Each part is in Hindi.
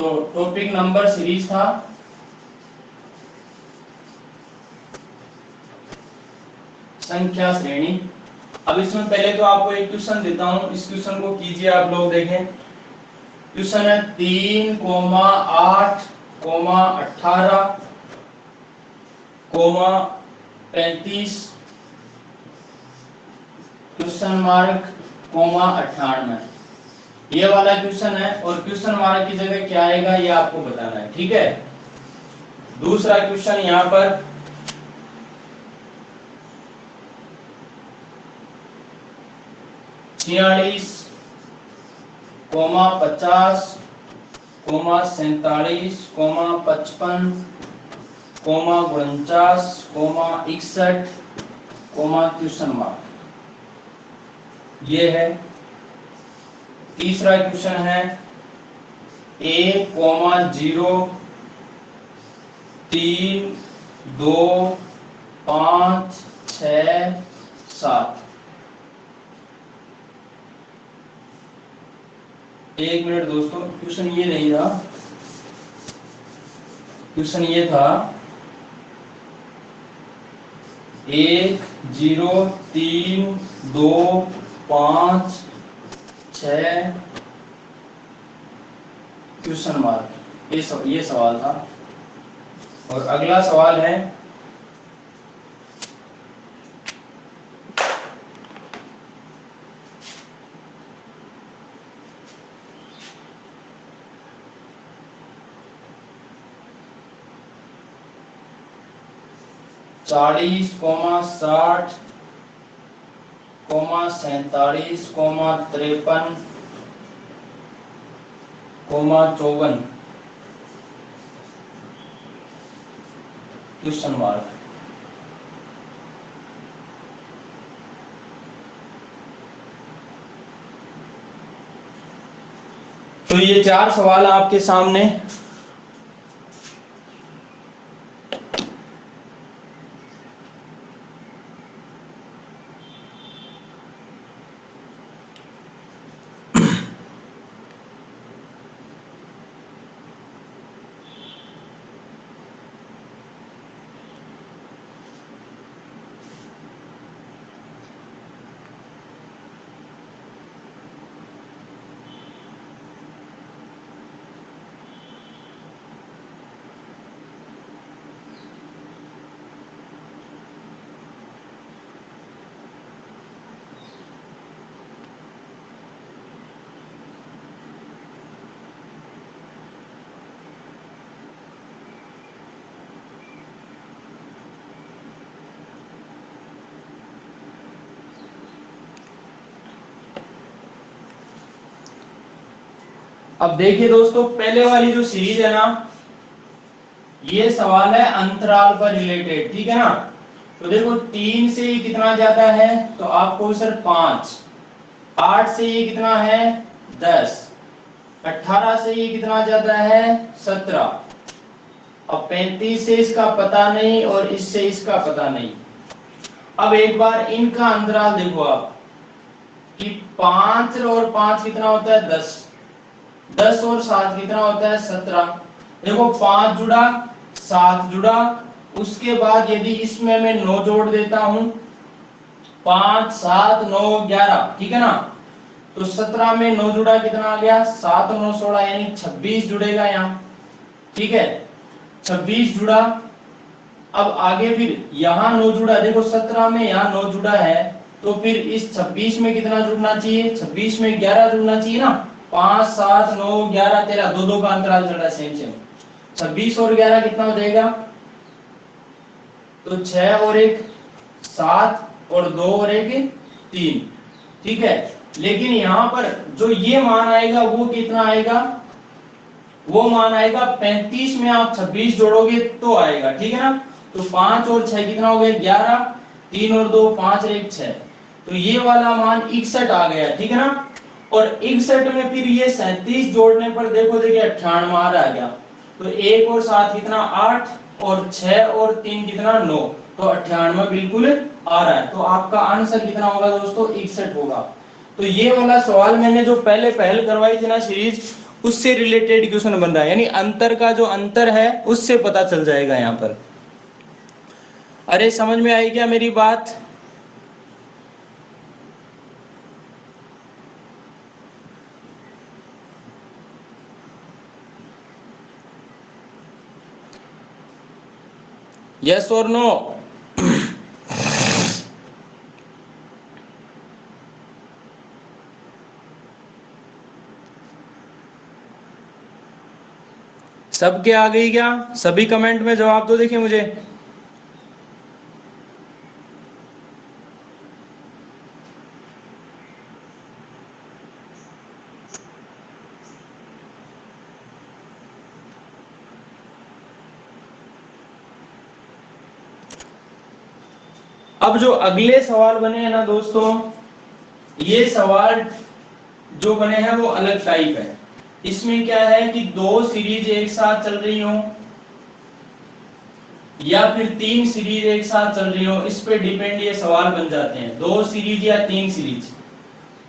जो टॉपिक नंबर सीरीज था संख्या श्रेणी। अब इसमें पहले तो आपको एक क्वेश्चन देता हूं, इस क्वेश्चन को कीजिए आप लोग। देखें क्वेश्चन है 3,8,18,35 क्वेश्चन मार्क 98 ये वाला क्वेश्चन है। और क्वेश्चन मार्क की जगह क्या आएगा ये आपको बताना है, ठीक है। दूसरा क्वेश्चन यहाँ पर 46, 50, 47, 55, 49, 61, क्वेश्चन मार्क ये है। तीसरा क्वेश्चन है 1,0, 3, 2, 5, 6, 7। एक मिनट दोस्तों, क्वेश्चन ये नहीं था, क्वेश्चन ये था 1, 0, 3, 2, 5, 6 क्वेश्चन मार्क ये सवाल था। और अगला सवाल है 40, 60, 47, 53, 54 क्वेश्चन मार्क। तो ये 4 सवाल आपके सामने। अब देखिए दोस्तों, पहले वाली जो सीरीज है ना, ये सवाल है अंतराल पर रिलेटेड, ठीक है ना। तो देखो 3 से ये कितना जाता है तो आपको सर 5, 8 से ये कितना है 10, 18 से ये कितना जाता है 17। अब 35 से इसका पता नहीं और इससे इसका पता नहीं। अब एक बार इनका अंतराल देखो आप कि 5 और 5 कितना होता है 10, 10 और 7 कितना होता है 17। देखो 5 जुड़ा 7 जुड़ा, उसके बाद यदि इसमें मैं 9 जोड़ देता हूं 5, 7, 9, 11, ठीक है ना। तो 17 में 9 जुड़ा कितना आ गया 7 और 9 16 यानी 26 जुड़ेगा यहाँ, ठीक है 26 जुड़ा। अब आगे फिर यहाँ 9 जुड़ा, देखो 17 में यहाँ 9 जुड़ा है तो फिर इस 26 में कितना जुड़ना चाहिए 26 में 11 जुड़ना चाहिए ना। 5, 7, 9, 11, 13 दो का अंतराल चल रहा है सेम। 26 और 11 कितना हो जाएगा तो 6 और 1 7 और 2 और 1 3, ठीक है। लेकिन यहाँ पर जो ये मान आएगा वो कितना आएगा, वो मान आएगा 35 में आप 26 जोड़ोगे तो आएगा, ठीक है ना। तो 5 और 6 कितना हो गया 11, 3 और 2 5 और 1 6, तो ये वाला मान 61 आ गया, ठीक है ना। और 61 में फिर ये 37 जोड़ने पर देखो देखिए 98 आ गया। तो 1 और 7 कितना 8 और 6 और 3 कितना 9, तो 98 बिल्कुल आ रहा है। तो आपका आंसर कितना होगा दोस्तों 61 होगा। तो ये वाला सवाल मैंने जो पहले पहल करवाई थी ना सीरीज, उससे रिलेटेड क्वेश्चन बन रहा है, यानी अंतर का जो अंतर है उससे पता चल जाएगा यहाँ पर। अरे समझ में आई क्या मेरी बात? यस और नो? सबके आ गई क्या? सभी कमेंट में जवाब दो, देखिए मुझे। अब जो अगले सवाल बने हैं ना दोस्तों, ये सवाल जो बने हैं वो अलग टाइप है। इसमें क्या है कि दो सीरीज एक साथ चल रही हो या फिर तीन सीरीज एक साथ चल रही हो, इस पे डिपेंड ये सवाल बन जाते हैं, दो सीरीज या तीन सीरीज,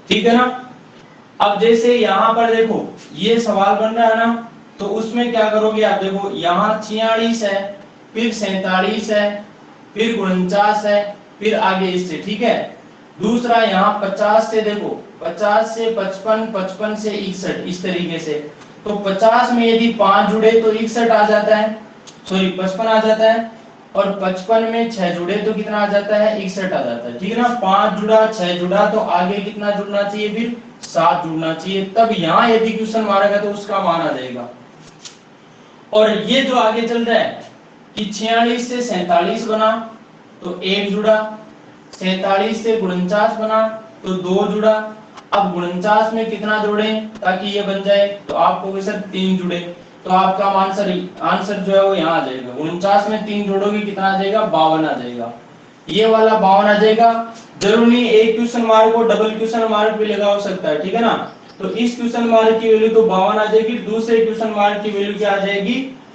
ठीक है ना। अब जैसे यहाँ पर देखो ये सवाल बन रहा है ना, तो उसमें क्या करोगे आप, देखो यहाँ 46 है, फिर 47 है, फिर 49 है, फिर आगे इससे, ठीक है। दूसरा यहाँ 50 से, देखो 50 से 55, 55 से 61, इस तरीके से। तो 50 में यदि 5 जुड़े तो 61 आ जाता है, सॉरी 55 आ जाता है, और 55 में 6 जुड़े तो कितना आ जाता है, 61 आ जाता है, ठीक है ना। 5 जुड़ा 6 जुड़ा तो आगे कितना जुड़ना चाहिए, फिर 7 जुड़ना चाहिए, तब यहाँ यदि क्वेश्चन मारेगा तो उसका मान आ जाएगा। और ये जो आगे चल रहा है कि 46 से 47 बना तो 1 जुड़ा, 47 से 49 बना तो 2 जुड़ा। अब 49 में कितना जोड़े ताकि ये बन जाए, तो आपको सर 3 जुड़े, तो आपका आंसर जो है वो यहाँ आ जाएगा। 49 में 3 जोड़ोगे कितना आ जाएगा, 52 आ जाएगा। ये वाला 52 आ जाएगा। जरूरी नहीं एक क्वेश्चन मार्क को डबल क्वेश्चन मार्क भी लगा हो सकता है, ठीक है ना। तो इस क्वेश्चन मार्क की वैल्यू तो 52 आ जाएगी, दूसरे क्वेश्चन मार्क की वैल्यू क्या आ जाएगी,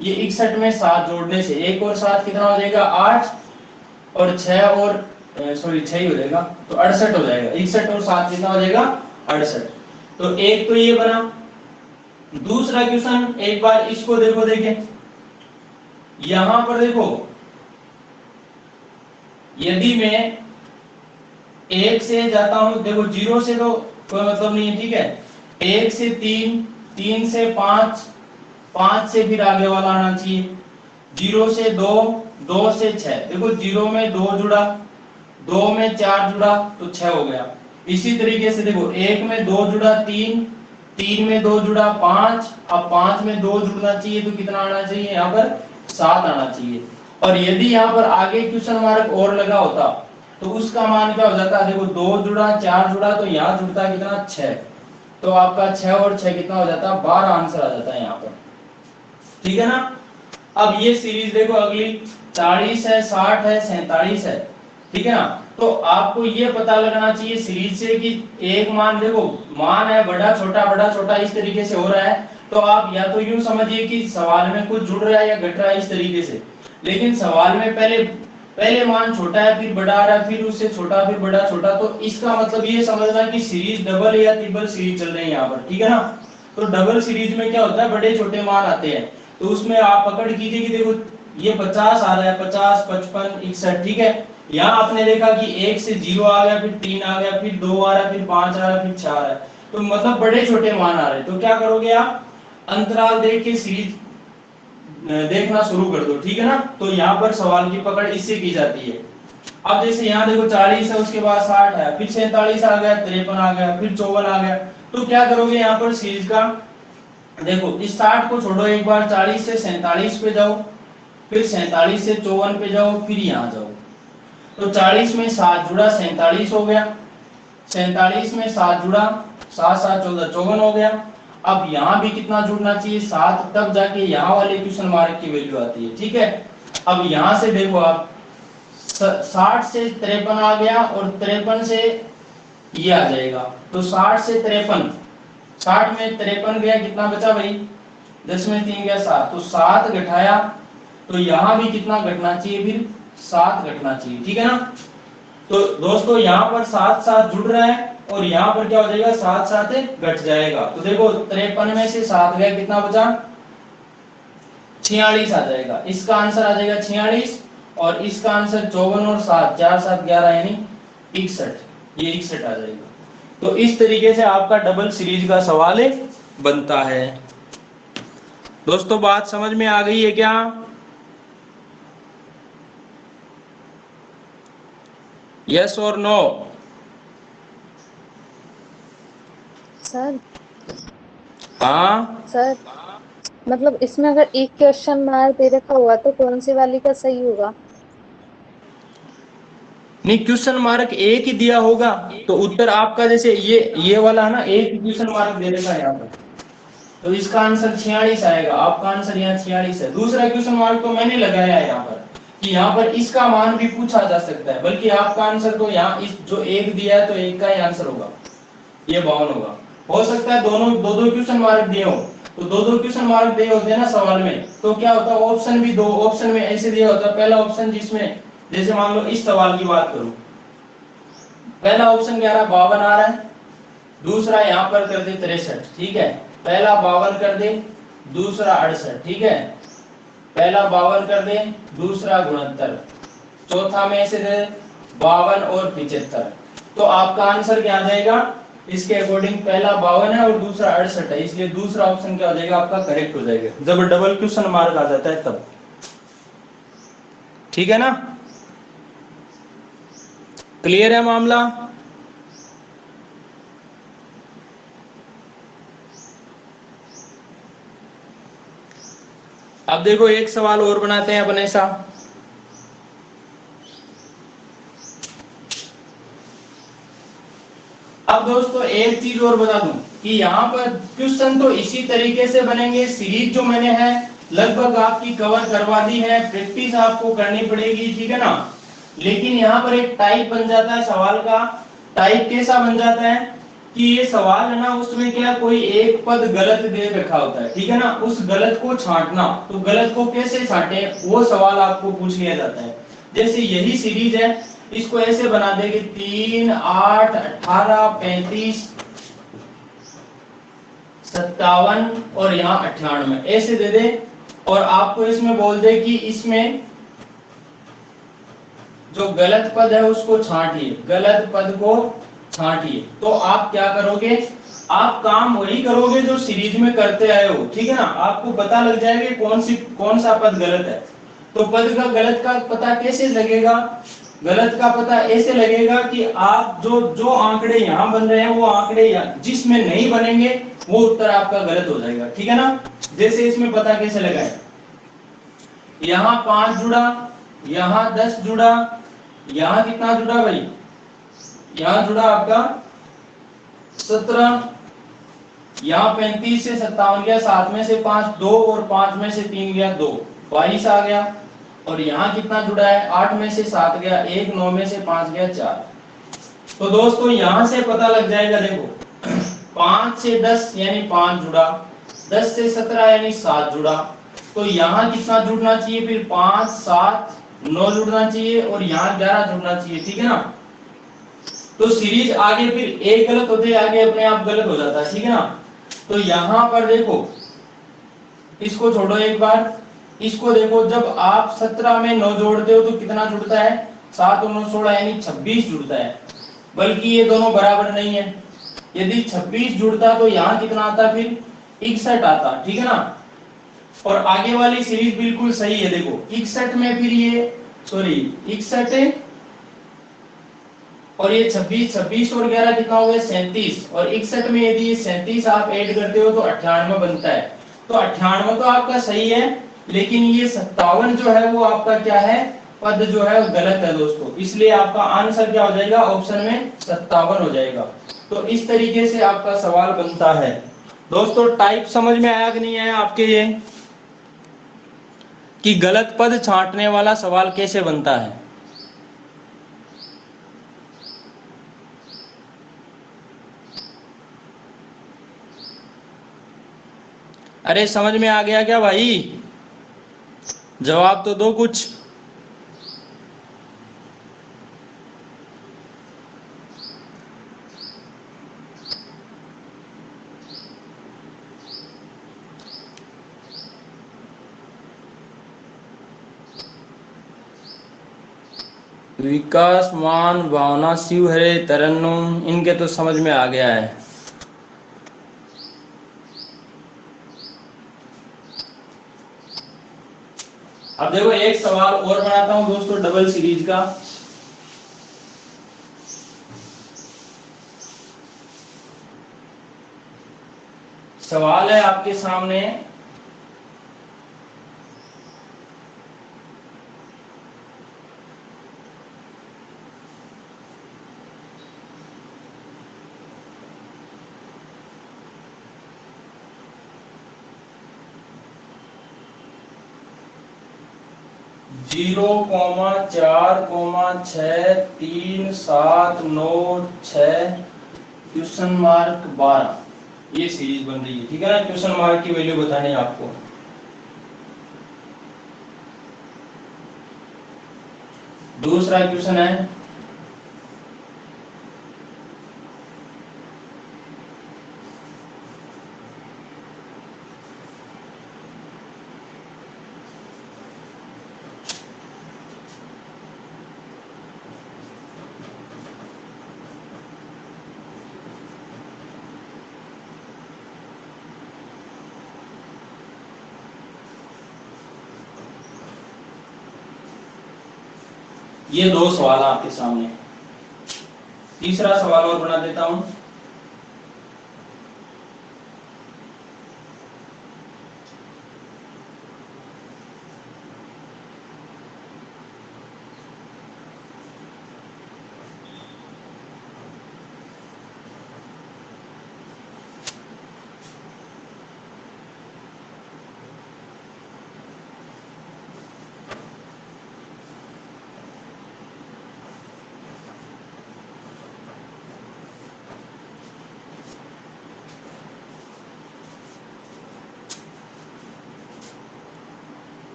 ये 61 में 7 जोड़ने से 1 और 7 कितना हो जाएगा, 8, और 6 और सॉरी 6 ही हो जाएगा, तो 68 हो जाएगा। 61 और 7 कितना हो जाएगा, 68। तो एक तो ये बना। दूसरा क्वेश्चन एक बार इसको देखो, देखें यहां पर देखो, यदि मैं 1 से जाता हूं, देखो 0 से तो कोई मतलब नहीं है, ठीक है। 1 से 3, 3 से 5, 5 से फिर आगे वाला आना चाहिए, 0 से 2, 2 से 6, देखो 0 में 2 जुड़ा, 2 में 4 जुड़ा तो 6 हो गया। इसी तरीके से देखो 1 में 2 जुड़ा 3, 3 में 2 जुड़ा 5, अब 5 में 2 जुड़ना चाहिए तो कितना आना चाहिए, यहाँ पर 7 आना चाहिए। और यदि यहाँ पर आगे क्वेश्चन मार्क और लगा होता तो उसका मान क्या हो जाता, देखो 2 जुड़ा 4 जुड़ा तो यहाँ जुड़ता कितना, 6, तो आपका 6 और 6 कितना हो जाता, 12 आंसर आ जाता है यहाँ पर, ठीक है ना। अब ये सीरीज देखो अगली 40 है, 60 है, 47 है, ठीक है ना। तो आपको ये पता लगना चाहिए सीरीज से कि एक मान, देखो मान है बड़ा छोटा इस तरीके से हो रहा है, तो आप या तो यूं समझिए कि सवाल में कुछ जुड़ रहा है या घट रहा है इस तरीके से। लेकिन सवाल में पहले मान छोटा है, फिर बड़ा आ रहा है, फिर उससे छोटा, फिर बड़ा, छोटा, तो इसका मतलब ये समझना कि सीरीज डबल या ट्रिपल सीरीज चल रही है यहाँ पर, ठीक है ना। तो डबल सीरीज में क्या होता है, बड़े छोटे मान आते हैं, तो उसमें आप पकड़ कीजिए कि देखो ये 50 आ रहा है, 50, 55, 61, ठीक है। यहाँ आपने देखा कि 1 से 0 आ गया, फिर 3 आ गया, फिर 2 आ रहा है, फिर 5 आ रहा है, फिर 6 आ रहा है, तो मतलब बड़े छोटे मान आ रहे हैं। तो क्या करोगे आप, अंतराल देख के सीरीज देखना शुरू कर दो, ठीक है ना। तो यहाँ पर सवाल की पकड़ इससे की जाती है। अब जैसे यहाँ देखो 40 है, उसके बाद 60 है, फिर 47 आ गया, 53 आ गया, फिर 54 आ गया, तो क्या करोगे यहाँ पर सीरीज का, देखो इस 60 को छोड़ो एक बार, 40 से 47 पे जाओ, फिर 47 से 54 पे जाओ, फिर यहाँ जाओ, तो 40 में 7 जुड़ा 47 हो गया, 47 में 7 जुड़ा 7 7 14 54 हो गया। अब यहाँ भी कितना जुड़ना चाहिए, 7, तब जाके यहाँ वाले क्वेश्चन मार्क की वैल्यू आती है, ठीक है। अब यहाँ से देखो आप 60 से 53 आ गया, और 53 से ये आ जाएगा, तो 60 से 53, 60 में 53 गया, कितना बचा भाई, 10 में 3 गया 7, तो 7 घटाया, तो यहाँ भी कितना घटना चाहिए, फिर 7 घटना चाहिए, ठीक है ना। तो दोस्तों यहाँ पर 7 7 जुड़ रहा है, और यहाँ पर क्या हो जाएगा 7 7 घट जाएगा। तो देखो 53 में से 7 गया, कितना बचा 46 आ जाएगा। इसका आंसर आ जाएगा 46 और इसका आंसर 54 और 7 4 7 11 यानी 61, ये 61 आ जाएगा। तो इस तरीके से आपका डबल सीरीज का सवाल बनता है। दोस्तों बात समझ में आ गई है क्या? यस और नो? सर हाँ सर मतलब इसमें अगर एक क्वेश्चन मार्क दे रखा हुआ तो कौन सी वाली का सही होगा? नहीं, क्वेश्चन मार्क एक ही दिया होगा तो उत्तर आपका जैसे ये वाला है ना, एक क्वेश्चन मार्क दे देगा यहाँ पर, तो इसका आंसर 46 आएगा। आपका आंसर यहाँ 46 है। दूसरा क्वेश्चन मार्क तो मैंने लगाया है यहाँ पर कि यहाँ पर इसका मान भी पूछा जा सकता है, बल्कि आपका आंसर तो यहाँ इस जो एक दिया है तो एक का ही आंसर होगा, ये 52 होगा। हो सकता है दोनों दो दो क्वेश्चन मार्क दिए हो, तो दो दो क्वेश्चन मार्क दिए होते हैं ना सवाल में, तो क्या होता है ऑप्शन भी दो ऑप्शन में ऐसे दिया होता है। पहला ऑप्शन जिसमें जैसे मान लो इस सवाल की बात करूं, पहला ऑप्शन क्या रहा 52 आ रहा है, दूसरा यहाँ पर कर दे 63, ठीक है। पहला 52 कर दे, दूसरा 68, ठीक है। पहला 52 कर दे, दूसरा 69, चौथा में से दे 52 और 75। तो आपका आंसर क्या आ जाएगा इसके अकॉर्डिंग? पहला 52 है और दूसरा 68 है, इसलिए दूसरा ऑप्शन क्या हो जाएगा आपका करेक्ट हो जाएगा, जब डबल क्वेश्चन मार्क आ जाता है तब। ठीक है ना? क्लियर है मामला? अब देखो एक सवाल और बनाते हैं अपन ऐसा। अब दोस्तों एक चीज और बता दूं कि यहाँ पर क्वेश्चन तो इसी तरीके से बनेंगे। सीरीज जो मैंने है लगभग आपकी कवर करवा दी है, प्रैक्टिस आपको करनी पड़ेगी, ठीक है ना। लेकिन यहाँ पर एक टाइप बन जाता है सवाल का। टाइप कैसा बन जाता है कि ये सवाल है ना, उसमें क्या कोई एक पद गलत दे रखा होता है, ठीक है ना, उस गलत को छांटना। तो गलत को कैसे छांटे वो सवाल आपको पूछ लिया जाता है। जैसे यही सीरीज है, इसको ऐसे बना देंगे 3 8 18 35 57 और यहाँ 98 ऐसे दे दे, और आपको इसमें बोल दे कि इसमें जो गलत पद है उसको छांटिए, गलत पद को छांटिए। तो आप क्या करोगे? आप काम वही करोगे जो सीरीज में करते आए हो, ठीक है ना। आपको पता लग जाएगा कौन सा पद गलत है। तो पद का गलत का पता कैसे लगेगा? गलत का पता ऐसे लगेगा कि आप जो जो आंकड़े यहाँ बन रहे हैं वो आंकड़े जिसमें नहीं बनेंगे वो उत्तर आपका गलत हो जाएगा, ठीक है ना। जैसे इसमें पता कैसे लगाए, यहाँ 5 जुड़ा, यहाँ 10 जुड़ा, यहाँ कितना जुड़ा भाई, यहाँ जुड़ा आपका 17, यहाँ 35 से 57 गया, 7 में से 5 2 और 5 में से 3 गया 2, 22 आ गया। और यहाँ कितना जुड़ा है, 8 में से 7 गया 1, 9 में से 5 गया 4। तो दोस्तों यहाँ से पता लग जाएगा, देखो 5 से 10 यानी 5 जुड़ा, 10 से 17 यानी 7 जुड़ा। तो यहाँ कितना जुड़ना चाहिए फिर, 5 7 9 जुड़ना चाहिए और यहाँ 11 जुड़ना चाहिए, ठीक है ना। तो सीरीज आगे फिर एक गलत होते आगे अपने आप गलत हो जाता है, ठीक है ना। तो यहाँ पर देखो, इसको छोड़ो एक बार, इसको देखो, जब आप 17 में 9 जोड़ते हो तो कितना जुड़ता है, 7 और 9 16 यानी 26 जुड़ता है। बल्कि ये दोनों बराबर नहीं है, यदि 26 जुड़ता तो यहाँ कितना आता फिर 61 आता, ठीक है ना। और आगे वाली सीरीज बिल्कुल सही है, देखो 61 में फिर ये 61 और ये 26 और 11 कितना हो गया 37, और 61 में यदि ये 37 आप ऐड करते हो तो 98 बनता है। तो 98 तो आपका सही है, लेकिन ये 57 जो है वो आपका क्या है, पद जो है वो गलत है दोस्तों। इसलिए आपका आंसर क्या हो जाएगा, ऑप्शन में 57 हो जाएगा। तो इस तरीके से आपका सवाल बनता है। दोस्तों टाइप समझ में आया कि नहीं आया आपके, ये कि गलत पद छांटने वाला सवाल कैसे बनता है? अरे समझ में आ गया क्या भाई? जवाब तो दो कुछ। विकासमान, भावना, शिव हरे, तरन्नुम, इनके तो समझ में आ गया है। अब देखो एक सवाल और बनाता हूं दोस्तों डबल सीरीज का। सवाल है आपके सामने, जीरो कॉमा 4,6,3,7,9,6 क्वेश्चन मार्क 12, ये सीरीज बन रही है, ठीक है ना। क्वेश्चन मार्क की वैल्यू बतानी है आपको। दूसरा क्वेश्चन है, ये दो सवाल आपके सामने। तीसरा सवाल और बना देता हूं।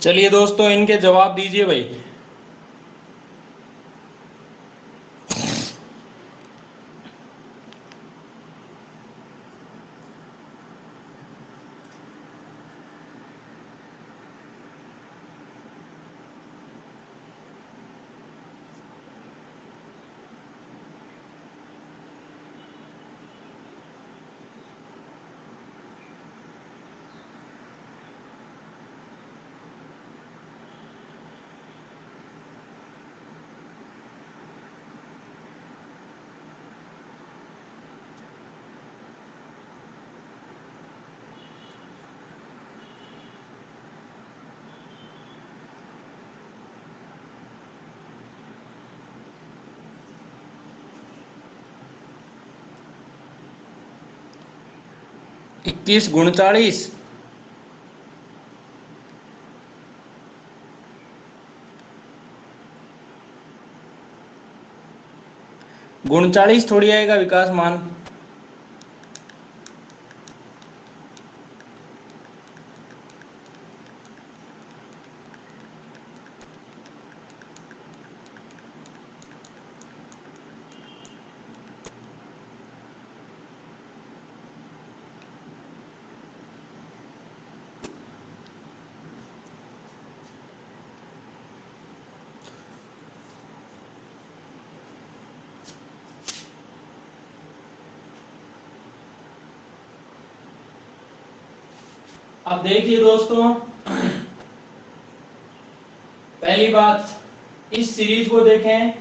चलिए दोस्तों इनके जवाब दीजिए भाई। इक्कीस 39, गुणचालीस थोड़ी आएगा विकास मान। अब देखिए दोस्तों, पहली बात, इस सीरीज को देखें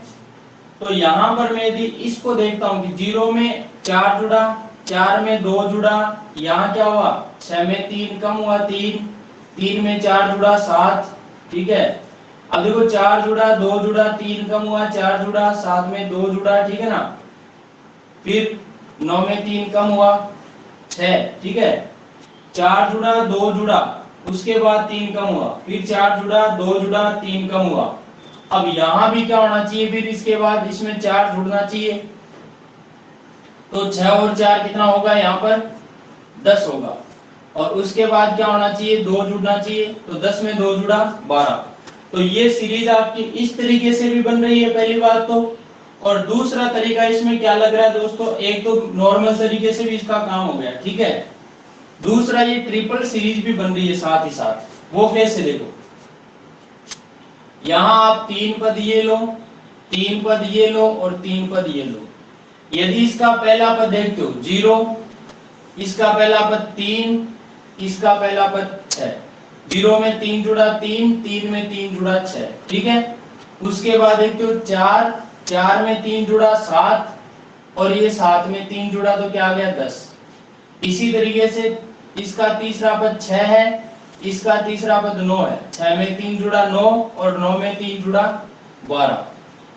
तो यहां पर मैं यदि इसको देखता हूं कि 0 में 4 जुड़ा, 4 में 2 जुड़ा, यहां क्या हुआ 6 में 3 कम हुआ 3, 3 में 4 जुड़ा 7, ठीक है। अब देखो 4 जुड़ा, 2 जुड़ा, 3 कम हुआ, 4 जुड़ा, 7 में 2 जुड़ा, ठीक है ना। फिर 9 में 3 कम हुआ 6, ठीक है। 4 जुड़ा, 2 जुड़ा, उसके बाद 3 कम हुआ, फिर 4 जुड़ा, 2 जुड़ा, 3 कम हुआ। अब यहां भी क्या होना चाहिए, फिर इसके बाद इसमें 4 जुड़ना चाहिए, तो 6 और 4 कितना होगा, यहाँ पर 10 होगा। और उसके बाद क्या होना चाहिए, 2 जुड़ना चाहिए, तो 10 में 2 जुड़ा 12। तो ये सीरीज आपकी इस तरीके से भी बन रही है पहली बात तो। और दूसरा तरीका इसमें क्या लग रहा है दोस्तों, एक तो नॉर्मल तरीके से भी इसका काम हो गया, ठीक है। दूसरा ये ट्रिपल सीरीज भी बन रही है साथ ही साथ, वो कैसे देखो, यहां आप 3 पद ये लो, 3 पद ये लो और 3 पद ये लो। यदि इसका पहला पद देखते हो 0, इसका पहला पद 3, इसका पहला पद 6, 0 में 3 जुड़ा 3, 3 में 3 जुड़ा 6, ठीक है। उसके बाद देखते हो 4, 4 में 3 जुड़ा 7 और ये 7 में 3 जुड़ा तो क्या आ गया 10। इसी तरीके से इसका तीसरा पद 6 है, इसका तीसरा पद 9 है, 6 में 3 जुड़ा 9 और 9 में 3 जुड़ा 12,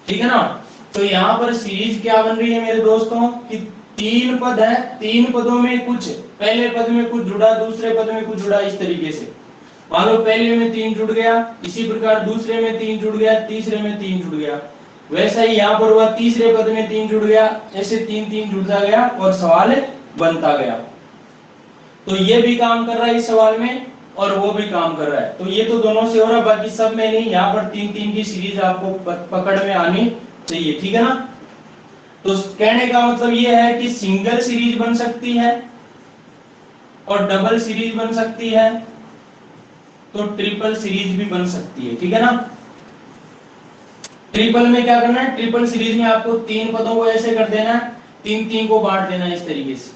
ठीक है ना। तो यहाँ पर सीरीज क्या बन रही है मेरे दोस्तों कि 3 पद है, 3 पदों में कुछ पहले पद में कुछ जुड़ा, दूसरे पद में कुछ जुड़ा, इस तरीके से मान लो पहले में 3 जुड़ गया, इसी प्रकार दूसरे में 3 जुड़ गया, तीसरे में 3 जुड़ गया, वैसा ही यहाँ पर हुआ, तीसरे पद में 3 जुड़ गया, ऐसे 3 जुड़ता गया और सवाल बनता गया। तो ये भी काम कर रहा है इस सवाल में और वो भी काम कर रहा है, तो ये तो दोनों से हो रहा है, बाकी सब में नहीं। यहाँ पर 3 की सीरीज आपको पकड़ में आनी चाहिए, ठीक है ना। तो कहने का मतलब ये है कि सिंगल सीरीज बन सकती है और डबल सीरीज बन सकती है, तो ट्रिपल सीरीज भी बन सकती है, ठीक है ना। ट्रिपल में क्या करना है, ट्रिपल सीरीज में आपको 3 पदों को ऐसे कर देना है, 3 को बांट देना है इस तरीके से।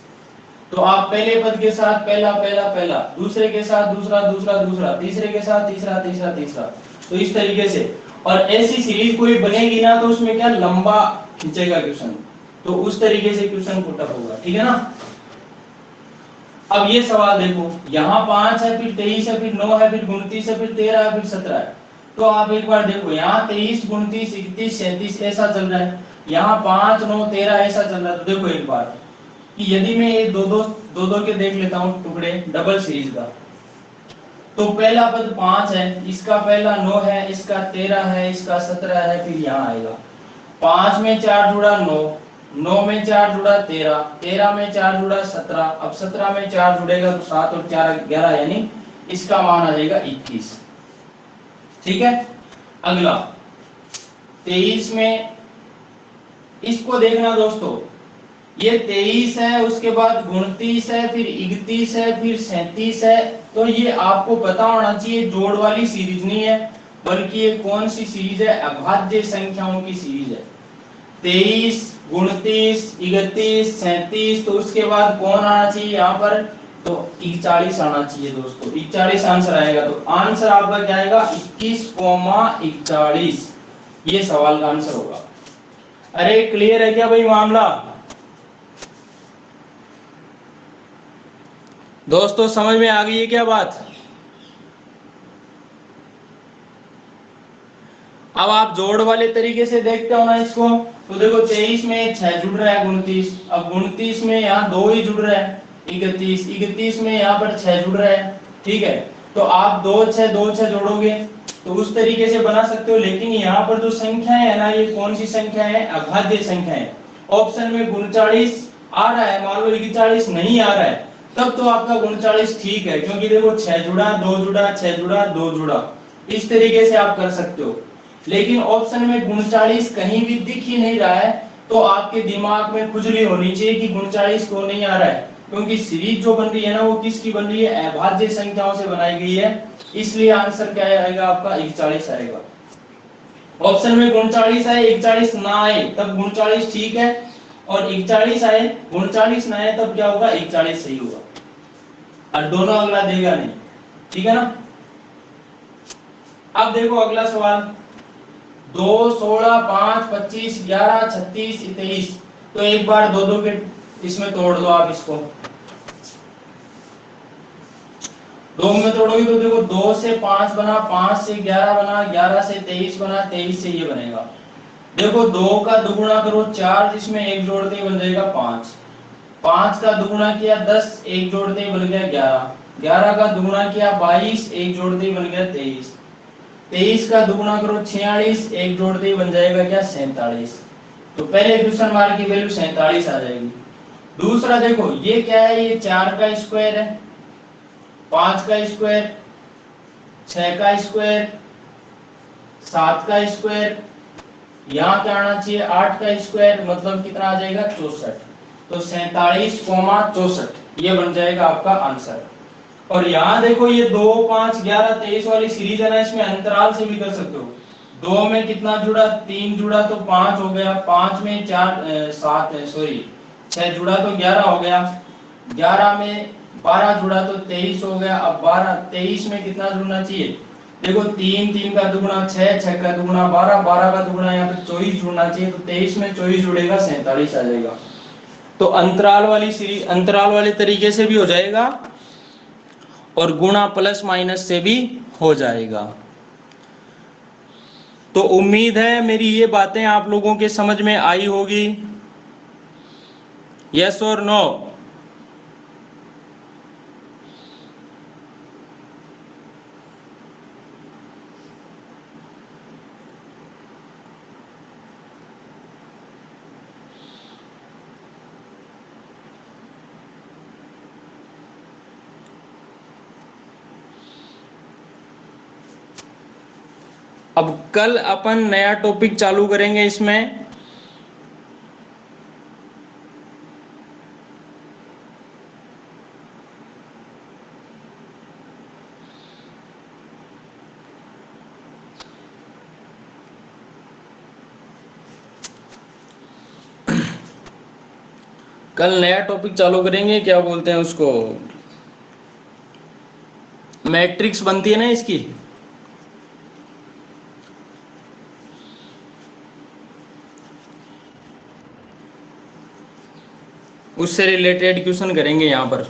तो आप पहले पद के साथ पहला पहला पहला, दूसरे के साथ दूसरा दूसरा दूसरा, तीसरे के साथ तीसरा तीसरा तीसरा, तो इस तरीके से। और ऐसी सीरीज कोई बनेगी ना तो उसमें क्या लंबा खींचेगा क्वेश्चन, तो उस तरीके से क्वेश्चन पुटअप होगा, ठीक है ना। अब ये सवाल देखो, यहाँ 5 है, फिर 23 है, फिर 9 है, फिर 29 है, फिर 13 है, फिर 17 है। तो आप एक बार देखो, यहाँ 23, 29, 31, 37 ऐसा चल रहा है, यहाँ 5, 9, 13 ऐसा चल रहा है। तो देखो एक बार कि यदि मैं ये दो के देख लेता हूँ टुकड़े डबल सीरीज का, तो पहला पद 5 है, इसका पहला 9 है, इसका 13 है, इसका 17 है, फिर यहाँ आएगा 5 में 4 जुड़ा 9, 9 में 4 जुड़ा 13, 13 में 4 जुड़ा 17, अब 17 में 4 जुड़ेगा तो 7 और 4 11, यानी इसका मान आ जाएगा 21, ठीक है। अगला 23 में, इसको देखना दोस्तों, ये 23 है, उसके बाद 29 है, फिर 31 है, फिर 37 है। तो ये आपको पता होना चाहिए जोड़ वाली सीरीज नहीं है, बल्कि ये कौन सी सीरीज है, अभाज्य संख्याओं की सीरीज है। 23, 29, 31, 37, तो उसके बाद कौन आना चाहिए यहाँ पर, तो 41 आना चाहिए दोस्तों, 41 आंसर आएगा। तो आंसर आपका क्या आएगा, 21,41, ये सवाल का आंसर होगा। अरे क्लियर है क्या भाई मामला दोस्तों, समझ में आ गई है क्या बात। अब आप जोड़ वाले तरीके से देखते हो ना इसको, तो देखो 23 में 6 जुड़ रहा है 29, अब 29 में यहाँ 2 ही जुड़ रहा है 31, 31 में यहाँ पर 6 जुड़ रहा है, ठीक है। तो आप 2 6 जोड़ोगे तो उस तरीके से बना सकते हो, लेकिन यहाँ पर जो संख्या है ना, ये कौन सी संख्या है, अभाज्य संख्या है। ऑप्शन में 39 आ रहा है, मान लो 41 नहीं आ रहा है, तब तो आपका 39 ठीक है, क्योंकि देखो 6 जुड़ा 2 जुड़ा 6 जुड़ा 2 जुड़ा, इस तरीके से आप कर सकते हो। लेकिन ऑप्शन में 39 कहीं भी दिख ही नहीं रहा है, तो आपके दिमाग में खुजली होनी चाहिए कि 39 क्यों नहीं आ रहा है, क्योंकि सीरीज जो बन रही है ना, वो किसकी बन रही है, अभाज्य संख्याओं से बनाई गई है, इसलिए आंसर क्या आएगा आपका 41 आएगा। ऑप्शन में 39 आए 41 ना आए तब 39 ठीक है, और 41 आए 39 ना आए तब क्या होगा, 41 सही होगा, और दोनों अगला देगा नहीं, ठीक है ना। अब देखो अगला सवाल, 2, 16, 5, 25, 11, 36, 23, तो एक बार दो के इसमें तोड़ दो आप इसको, 2 में तोड़ोगे तो देखो 2 से 5 बना, 5 से 11 बना, 11 से 23 बना, 23 से ये बनेगा। देखो 2 का दुगुना करो 4, जिसमें 1 जोड़ते ही बन जाएगा 5, 5 का दुगुना किया 10, 1 जोड़ते ही बन गया 11, 11 का दुगुना किया 22, 1 जोड़ते ही बन गया 23, 23 का दुगुना करो 46, 1 जोड़ते ही बन जाएगा क्या, 47। तो पहले क्वेश्चन मार्क की वैल्यू 47 आ जाएगी। दूसरा देखो ये क्या है, ये 4 का स्क्वायर है, 5 का स्क्वायर, 6 का स्क्वायर, 7 का स्क्वायर, यहाँ क्या आना चाहिए 8 का स्क्वायर, मतलब कितना आ जाएगा 64। तो 47, 64 ये बन जाएगा आपका आंसर। और यहाँ देखो ये 2, 5, 11, 23 वाली सीरीज है ना, इसमें अंतराल से भी कर सकते हो। 2 में कितना जुड़ा, 3 जुड़ा तो 5 हो गया, 5 में 6 जुड़ा तो 11 हो गया, 11 में 12 जुड़ा तो 23 हो गया। अब 12, 23 में कितना जुड़ना चाहिए, देखो 3, 3 का दुगुना 6, 6 का दुगुना 12, 12 का दुगुना यहाँ पे 24 जुड़ना चाहिए, तो 23 में 24 जुड़ेगा 47 आ जाएगा। तो अंतराल वाली सीरीज, अंतराल वाले तरीके से भी हो जाएगा और गुणा प्लस माइनस से भी हो जाएगा। तो उम्मीद है मेरी ये बातें आप लोगों के समझ में आई होगी। यस और नो? अब कल अपन नया टॉपिक चालू करेंगे इसमें। कल नया टॉपिक चालू करेंगे, क्या बोलते हैं उसको, मैट्रिक्स बनती है ना इसकी, उससे रिलेटेड क्वेश्चन करेंगे यहाँ पर,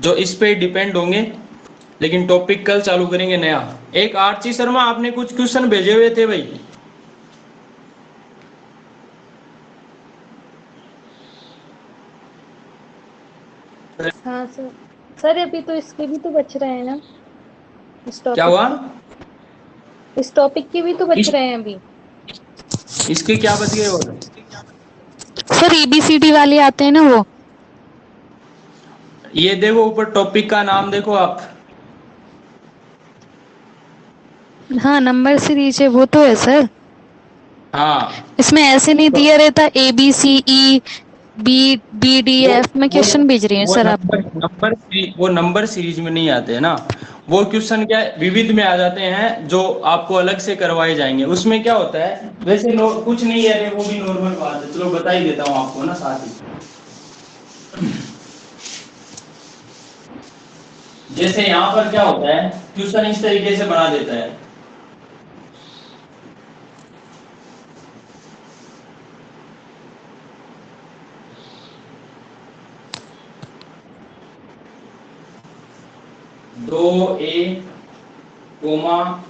जो इस पे डिपेंड होंगे। लेकिन टॉपिक कल चालू करेंगे नया। एक आरती शर्मा, आपने कुछ क्वेश्चन भेजे हुए थे भाई। हाँ सर। सर अभी तो इसके भी तो बच रहे हैं ना, इस क्या टॉपिक हुआ? के, इस टॉपिक के भी तो बच इस, रहे हैं अभी। इसके क्या बच गए? और सर ABCD वाले आते हैं ना वो। ये देखो ऊपर टॉपिक का नाम देखो आप। हाँ नंबर सीरीज है, वो तो है सर। हाँ, इसमें ऐसे नहीं दिया रहता ABCEBDF में वो क्वेश्चन भेज रही हूँ वो सर नंबर आपको। नंबर वो नंबर सीरीज में नहीं आते हैं ना। वो क्वेश्चन क्या है, विविध में आ जाते हैं, जो आपको अलग से करवाए जाएंगे। उसमें क्या होता है, वैसे कुछ नहीं है रे, वो भी नॉर्मल बात है, चलो बता ही देता हूँ आपको ना साथ ही। जैसे यहाँ पर क्या होता है, क्वेश्चन इस तरीके से बना देता है। दो ए coma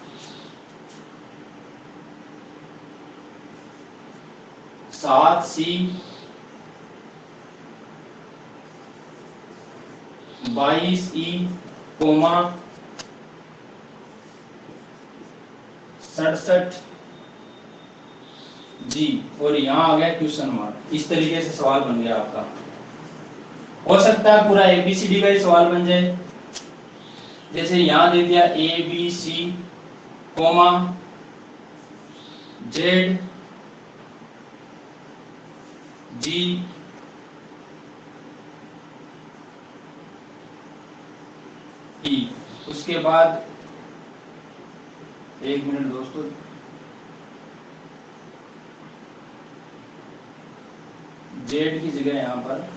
7C 22E coma 67G, और यहाँ आ गया क्वेश्चन मार्क। इस तरीके से सवाल बन गया आपका। हो सकता है पूरा ABCD का ही सवाल बन जाए। जैसे यहाँ दे दिया ABC comma Z G E, उसके बाद एक मिनट दोस्तों, जेड की जगह यहाँ पर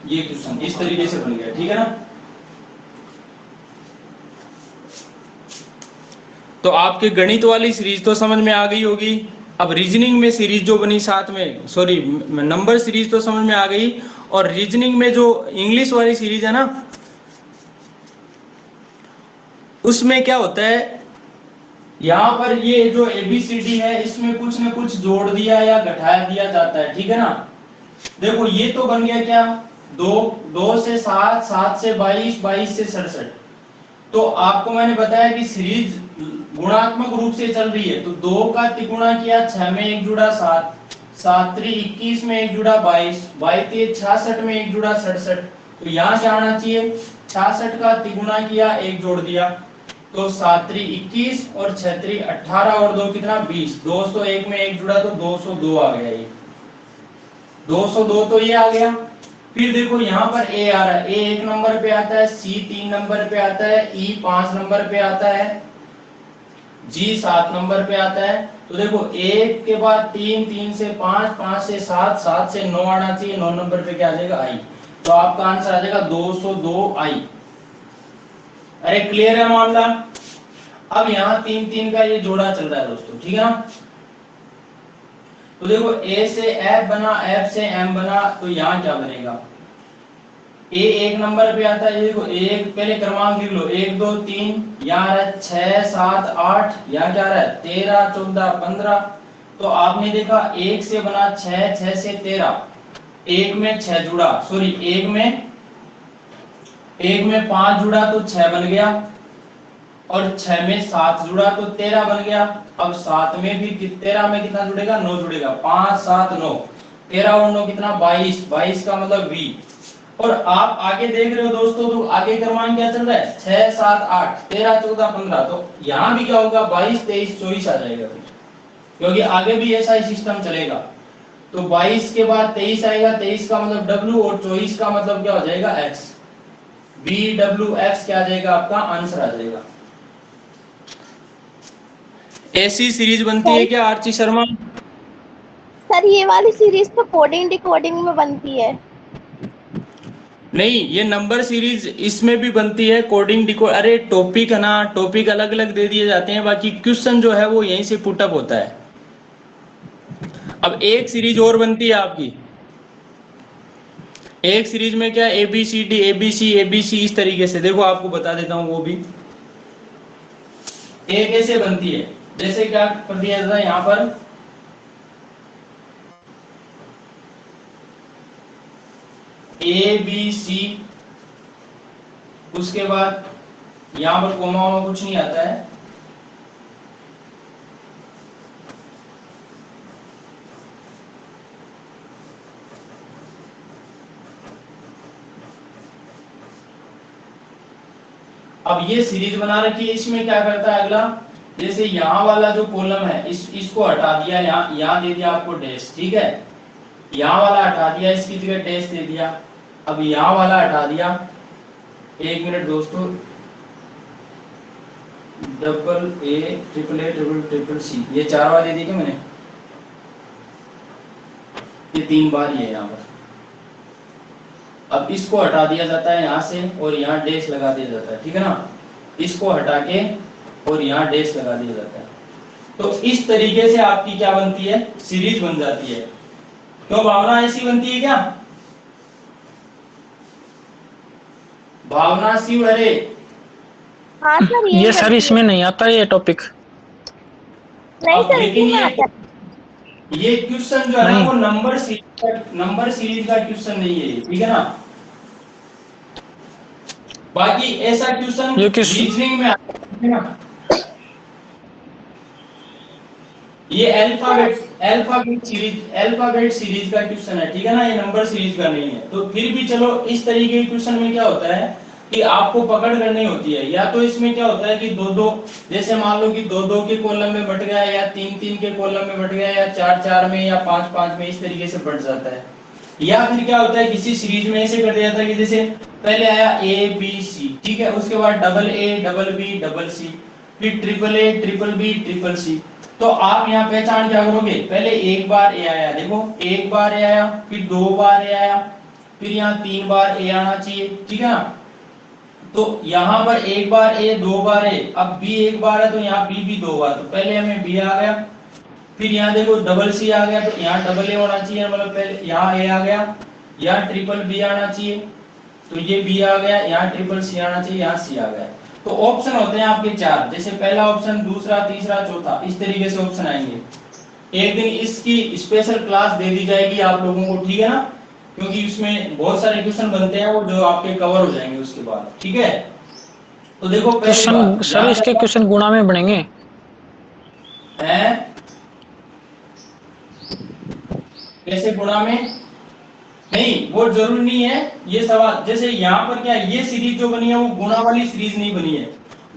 ये क्वेश्चन इस तरीके से बन गया, ठीक है ना। तो आपके गणित वाली सीरीज तो समझ में आ गई होगी। अब रीजनिंग में सीरीज जो बनी साथ में, सॉरी नंबर सीरीज तो समझ में आ गई, और रीजनिंग में जो इंग्लिश वाली सीरीज है ना, उसमें क्या होता है, यहाँ पर ये जो ABCD है इसमें कुछ न कुछ जोड़ दिया या घटा दिया जाता है, ठीक है ना। देखो ये तो बन गया क्या, 2 से 7, 7 से 22, 22 से 67। तो आपको मैंने बताया कि सीरीज गुणात्मक रूप से चल रही है, तो 2 का तिगुना किया 6 में 1 जुड़ा 7, 7 3 21 में 1 जुड़ा 22, 22 3 66 में 1 जुड़ा 67। तो यहाँ से आना चाहिए 66 का तिगुना किया 1 जोड़ दिया, तो 7 3 21 और 6 3 18 और 2 कितना 20, 201 में 1 जुड़ा तो 202 आ गया, ये 202 तो ये आ गया। फिर देखो यहाँ पर A आ रहा है, A 1 नंबर पे आता है, C 3 नंबर पे आता है, E 5 नंबर पे आता है, G 7 नंबर पे आता है। तो देखो 1 के बाद 3, 3 से 5, 5 से 7, 7 से 9 आना चाहिए, 9 नंबर पे क्या आ जाएगा I। तो आपका आंसर आ जाएगा 202 I। अरे क्लियर है मामला। अब यहाँ 3 3 का ये जोड़ा चल रहा है दोस्तों, ठीक है ना। तो देखो A से F बना, F से M बना, तो यहाँ क्या बनेगा, A 1 नंबर पे आता है, ये देखो एक पहले क्रमांक लिख लो, 1 2 3, यहाँ आ रहा है 6 7 8, यहाँ क्या आ रहा है 13 14 15। तो आपने देखा 1 से बना 6, 6 से 13, 1 में 6 जुड़ा, सॉरी 1 में 5 जुड़ा तो 6 बन गया, और 6 में 7 जुड़ा तो 13 बन गया। अब 7 में भी 13 में कितना जुड़ेगा, 9 जुड़ेगा, 5 7 9, 13 और 9 कितना 22, 22 का मतलब V। और आप आगे देख रहे हो दोस्तों, तो आगे क्रमांक क्या चल रहा है 6 7 8 13 14 15। तो यहाँ भी क्या होगा 22 23 24 आ जाएगा, क्योंकि आगे भी ऐसा ही सिस्टम चलेगा। तो 22 के बाद 23 आएगा, 23 का मतलब W और 24 का मतलब क्या हो जाएगा X। VWX क्या आ जाएगा, आपका आंसर आ जाएगा। ऐसी सीरीज बनती है क्या आरती शर्मा? सर ये वाली सीरीज तो कोडिंग डिकोडिंग में बनती है। नहीं, ये नंबर सीरीज इसमें भी बनती है, कोडिंग डिकोड। अरे टॉपिक है ना, टॉपिक अलग अलग दे दिए जाते हैं, बाकी क्वेश्चन जो है वो यहीं से पुटअप होता है। अब एक सीरीज और बनती है आपकी, एक सीरीज में क्या ABCD ABC ABC इस तरीके से, देखो आपको बता देता हूं वो भी। एक ऐसे बनती है, जैसे क्या कर दिया जाता है यहाँ पर, ABC, उसके बाद यहाँ पर कोमा वोमा कुछ नहीं आता है, अब ये सीरीज बना रखी है। इसमें क्या करता है अगला, जैसे यहाँ वाला जो कॉलम है इसको हटा दिया, यहाँ दे दिया आपको डैश, ठीक है, यहाँ वाला हटा दिया, इसकी जगह डैश दे दिया। अब यहाँ वाला हटा दिया, 1 मिनट दोस्तों, AA CCC, ये 4 बार दे दी क्या मैंने, ये 3 बार ही है यहाँ पर। अब इसको हटा दिया जाता है यहाँ से, और यहाँ डैश लगा दिया जाता है, ठीक है ना। इसको हटा के और यहाँ डैश लगा दिया जाता है। तो इस तरीके से आपकी क्या बनती है, सीरीज बन जाती है। क्यों भावना ऐसी बनती है क्या, भावना शिव हरे? हाँ सर ये सर इसमें नहीं आता ये टॉपिक। नहीं सर लेकिन इसमें आता है। ये क्वेश्चन जो है ना वो नंबर सीरीज का क्वेश्चन नहीं है, ठीक है ना। बाकी ऐसा क्वेश्चन रीजनिंग में आता है ना, ये अल्फाबेट सीरीज का क्वेश्चन है, ठीक है ना, ये नंबर सीरीज का नहीं है। तो फिर भी चलो, इस तरीके के क्वेश्चन में क्या होता है कि आपको पकड़ करनी होती है, या तो इसमें क्या होता है कि 2-2, जैसे मान लो कि 2-2 के कॉलम में बट गया, या 3-3 के कॉलम में बट गया, या 4-4 में, या 5-5 में, इस तरीके से बट जाता है। या फिर क्या होता है किसी सीरीज में ऐसे कर दिया जाता है कि जैसे पहले आया ABC, ठीक है, उसके बाद AA BB C, फिर AAA BB C। तो आप यहाँ पहचान क्या करोगे, पहले एक बार A आया, देखो एक बार A आया, फिर 2 बार A आया, फिर यहाँ 3 बार A आना चाहिए, ठीक है ना। तो यहाँ पर एक बार A 2 बार A, अब B एक बार है तो यहाँ B भी 2 बार, तो पहले हमें B आ गया, फिर यहाँ देखो CC आ गया, तो यहाँ AA होना चाहिए, मतलब पहले यहाँ A आ गया, यहाँ BBB आना चाहिए, तो ये B आ गया, यहाँ CCC आना चाहिए, यहाँ C आ गया। तो ऑप्शन होते हैं आपके 4, जैसे पहला ऑप्शन, दूसरा, तीसरा, चौथा, इस तरीके से ऑप्शन आएंगे। एक दिन इसकी स्पेशल क्लास दे दी जाएगी आप लोगों को, ठीक है ना, क्योंकि उसमें बहुत सारे क्वेश्चन बनते हैं वो जो आपके कवर हो जाएंगे उसके बाद, ठीक है। तो देखो पहली क्वेश्चन बात, सर, इसके क्वेश्चन गुणा में बनेंगे है कैसे गुणा में? नहीं, वो जरूरी नहीं है ये सवाल। जैसे यहाँ पर क्या, ये सीरीज जो बनी है वो गुणा वाली सीरीज नहीं बनी है।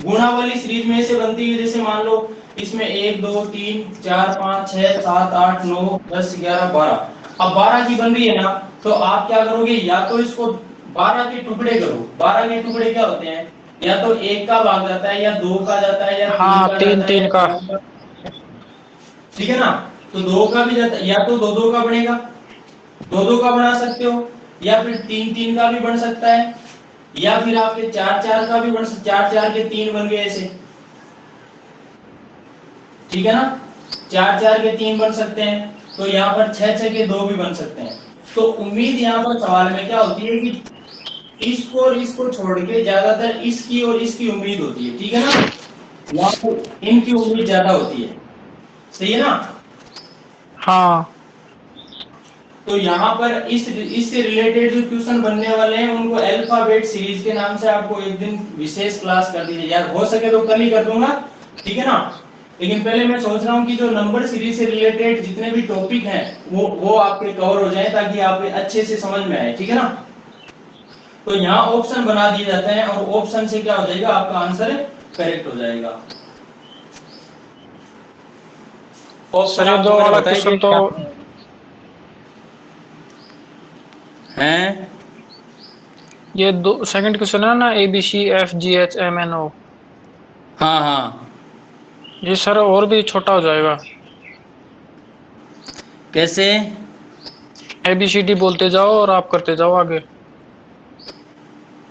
गुणा वाली सीरीज में से बनती है, जैसे मान लो इसमें 1 2 3 4 5 6 7 8 9 10 11 12, अब 12 की बन रही है ना, तो आप क्या करोगे, या तो इसको 12 के टुकड़े करो। 12 के टुकड़े क्या होते हैं, या तो 1 का भाग जाता है, या 2 का जाता है, या 3 हाँ, का तीन जाता है, तीन या का। 4 का, ठीक है ना। तो 2 का भी जाता है, या तो 2 2 का बनेगा, 2 2 का बना सकते हो, या फिर 3 3 का भी बन सकता है, या फिर आपके 4 4 का भी बन सकता, 4 4 के 3 बन गए ऐसे, ठीक है ना, 4 4 के 3 बन सकते हैं। तो यहाँ पर 6 6 के 2 भी बन सकते हैं। तो उम्मीद यहाँ पर सवाल में क्या होती है कि इसको और इसको छोड़ के ज्यादातर इसकी और इसकी उम्मीद होती है, ठीक है ना, यहाँ पर इनकी उम्मीद ज्यादा होती है, सही है ना। हाँ। तो यहाँ पर इससे रिलेटेड जो क्वेश्चन बनने वाले हैं उनको अल्फाबेट सीरीज के नाम से आपको एक दिन विशेष क्लास कर दीजिए यार, हो सके तो कल ही कर दूंगा, ठीक है ना। लेकिन पहले मैं सोच रहा हूँ कि जो नंबर सीरीज से रिलेटेड जितने भी टॉपिक हैं वो आपके कवर हो जाए, ताकि आप अच्छे से समझ में आए, ठीक है ना। तो यहाँ ऑप्शन बना दिए जाते हैं और ऑप्शन से क्या हो जाएगा, आपका आंसर करेक्ट हो जाएगा। सर ये 2 वाला क्वेश्चन तो हैं, ये 2 सेकंड क्वेश्चन है ना, ABCFGHMNO, हाँ हाँ, ये सर और भी छोटा हो जाएगा। कैसे? ABCD बोलते जाओ और आप करते जाओ आगे।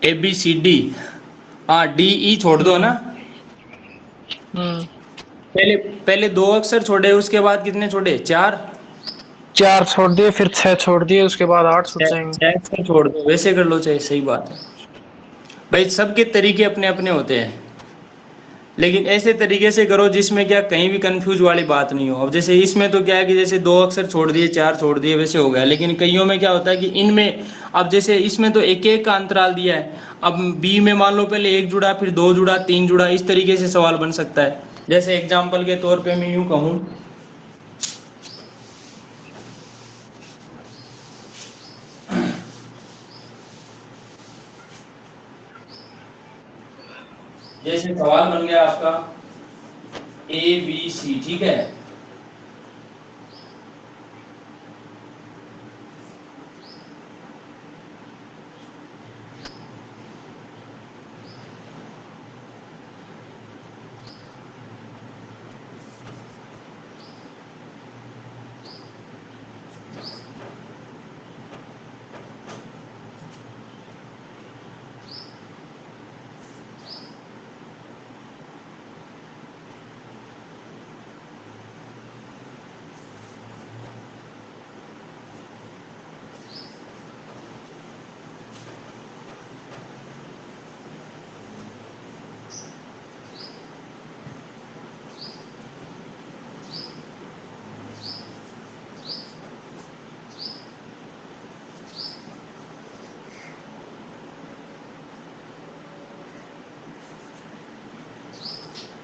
ABCD, हाँ, DE छोड़ दो ना, पहले पहले 2 अक्षर छोड़े, उसके बाद कितने छोड़े, 4 4 छोड़ दिए, फिर 6 छोड़ दिए, उसके बाद 8 छूट जाएंगे। 6 अक्षर छोड़ दो, वैसे कर लो चाहे, सही बात है भाई, सबके तरीके अपने अपने होते हैं, लेकिन ऐसे तरीके से करो जिसमें क्या कहीं भी कंफ्यूज वाली बात नहीं हो। अब जैसे इसमें तो क्या है कि जैसे 2 अक्षर छोड़ दिए, 4 छोड़ दिए, वैसे हो गया, लेकिन कईयों में क्या होता है कि इनमें, अब जैसे इसमें तो एक एक का अंतराल दिया है, अब बी में मान लो पहले 1 जुड़ा, फिर 2 जुड़ा, 3 जुड़ा, इस तरीके से सवाल बन सकता है। जैसे एग्जाम्पल के तौर पर मैं यूं कहूँ, जैसे सवाल बन गया आपका ABC, ठीक है,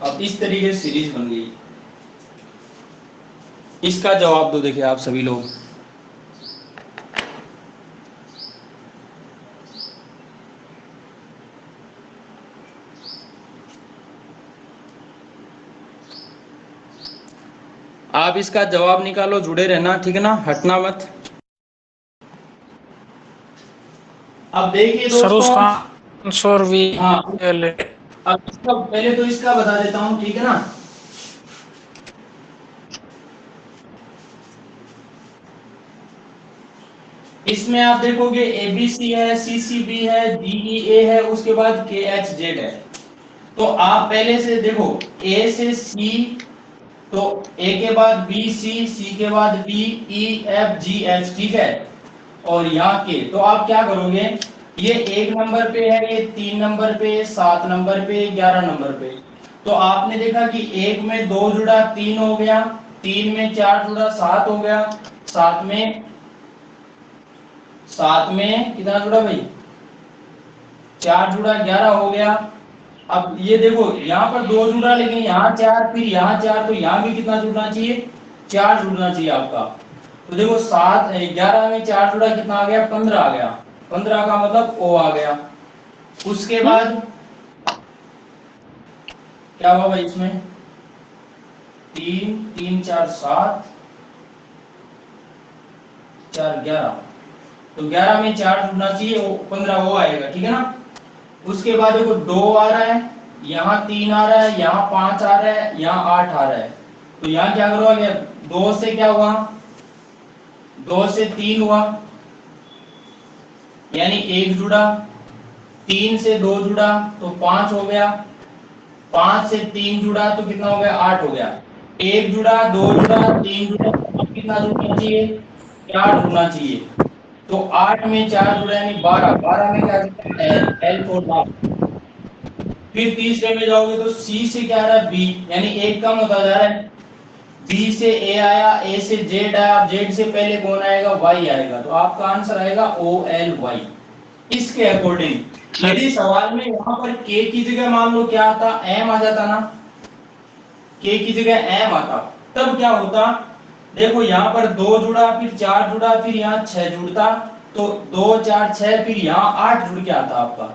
अब इस तरीके से सीरीज बन गई। इसका जवाब दो, देखिए आप सभी लोग, आप इसका जवाब निकालो, जुड़े रहना, ठीक है ना, हटना मत। अब देखिए सर दोस्तों, उसका आंसर भी हाँ, अब इसका पहले तो इसका बता देता हूं, ठीक है ना। इसमें आप देखोगे ABC है, CCB है, DEA है, उसके बाद KHZ है। तो आप पहले से देखो, A से C, तो A के बाद B, C के बाद D, E, F, G, H, ठीक है, और यहाँ के, तो आप क्या करोगे, ये 1 नंबर पे है, ये 3 नंबर पे, 7 नंबर पे, 11 नंबर पे। तो आपने देखा कि 1 में 2 जुड़ा 3 हो गया, 3 में 4 जुड़ा 7 हो गया, 7 में कितना जुड़ा भाई, 4 जुड़ा 11 हो गया। अब ये देखो यहाँ पर 2 जुड़ा, लेकिन यहाँ 4, फिर यहाँ 4, तो यहाँ भी कितना जुड़ना चाहिए, 4 जुड़ना चाहिए आपका। तो देखो 11 में 4 जुड़ा कितना आ गया, 15 आ गया, 15 का मतलब O आ गया। उसके बाद क्या हुआ भाई, इसमें 3 3 4 7 4 11, तो 11 में 4 जुड़ना चाहिए, 15 वो आएगा, ठीक है ना। उसके बाद देखो 2 आ रहा है, यहाँ 3 आ रहा है, यहाँ 5 आ रहा है, यहाँ 8 आ रहा है। तो यहाँ क्या करोगे, 2 से क्या हुआ, 2 से 3 हुआ, यानी 1 जुड़ा, 3 से 2 जुड़ा तो 5 हो गया, 5 से 3 जुड़ा तो कितना हो गया, 8 हो गया। 1 जुड़ा, 2 जुड़ा, 3 जुड़ा, अब कितना जुड़ना चाहिए, 4 जुड़ना चाहिए। तो 8 में 4 जुड़ा यानी 12, 12 में क्या जुड़ा, L 4। फिर तीसरे में जाओगे तो C से क्या आ रहा है, B, यानी एक कम होता जा रहा है। B से A आया, A से Z आया, Z से पहले कौन आएगा, Y आएगा, तो आपका आंसर आएगा OLY। इसके अकॉर्डिंग यदि सवाल में यहाँ पर K की जगह मान लो क्या आता, M आ जाता ना, K की जगह M आता, तब क्या होता, देखो यहाँ पर 2 जुड़ा, फिर 4 जुड़ा, फिर यहाँ 6 जुड़ता, तो 2 4 6, फिर यहाँ 8 जुड़ के आता आपका,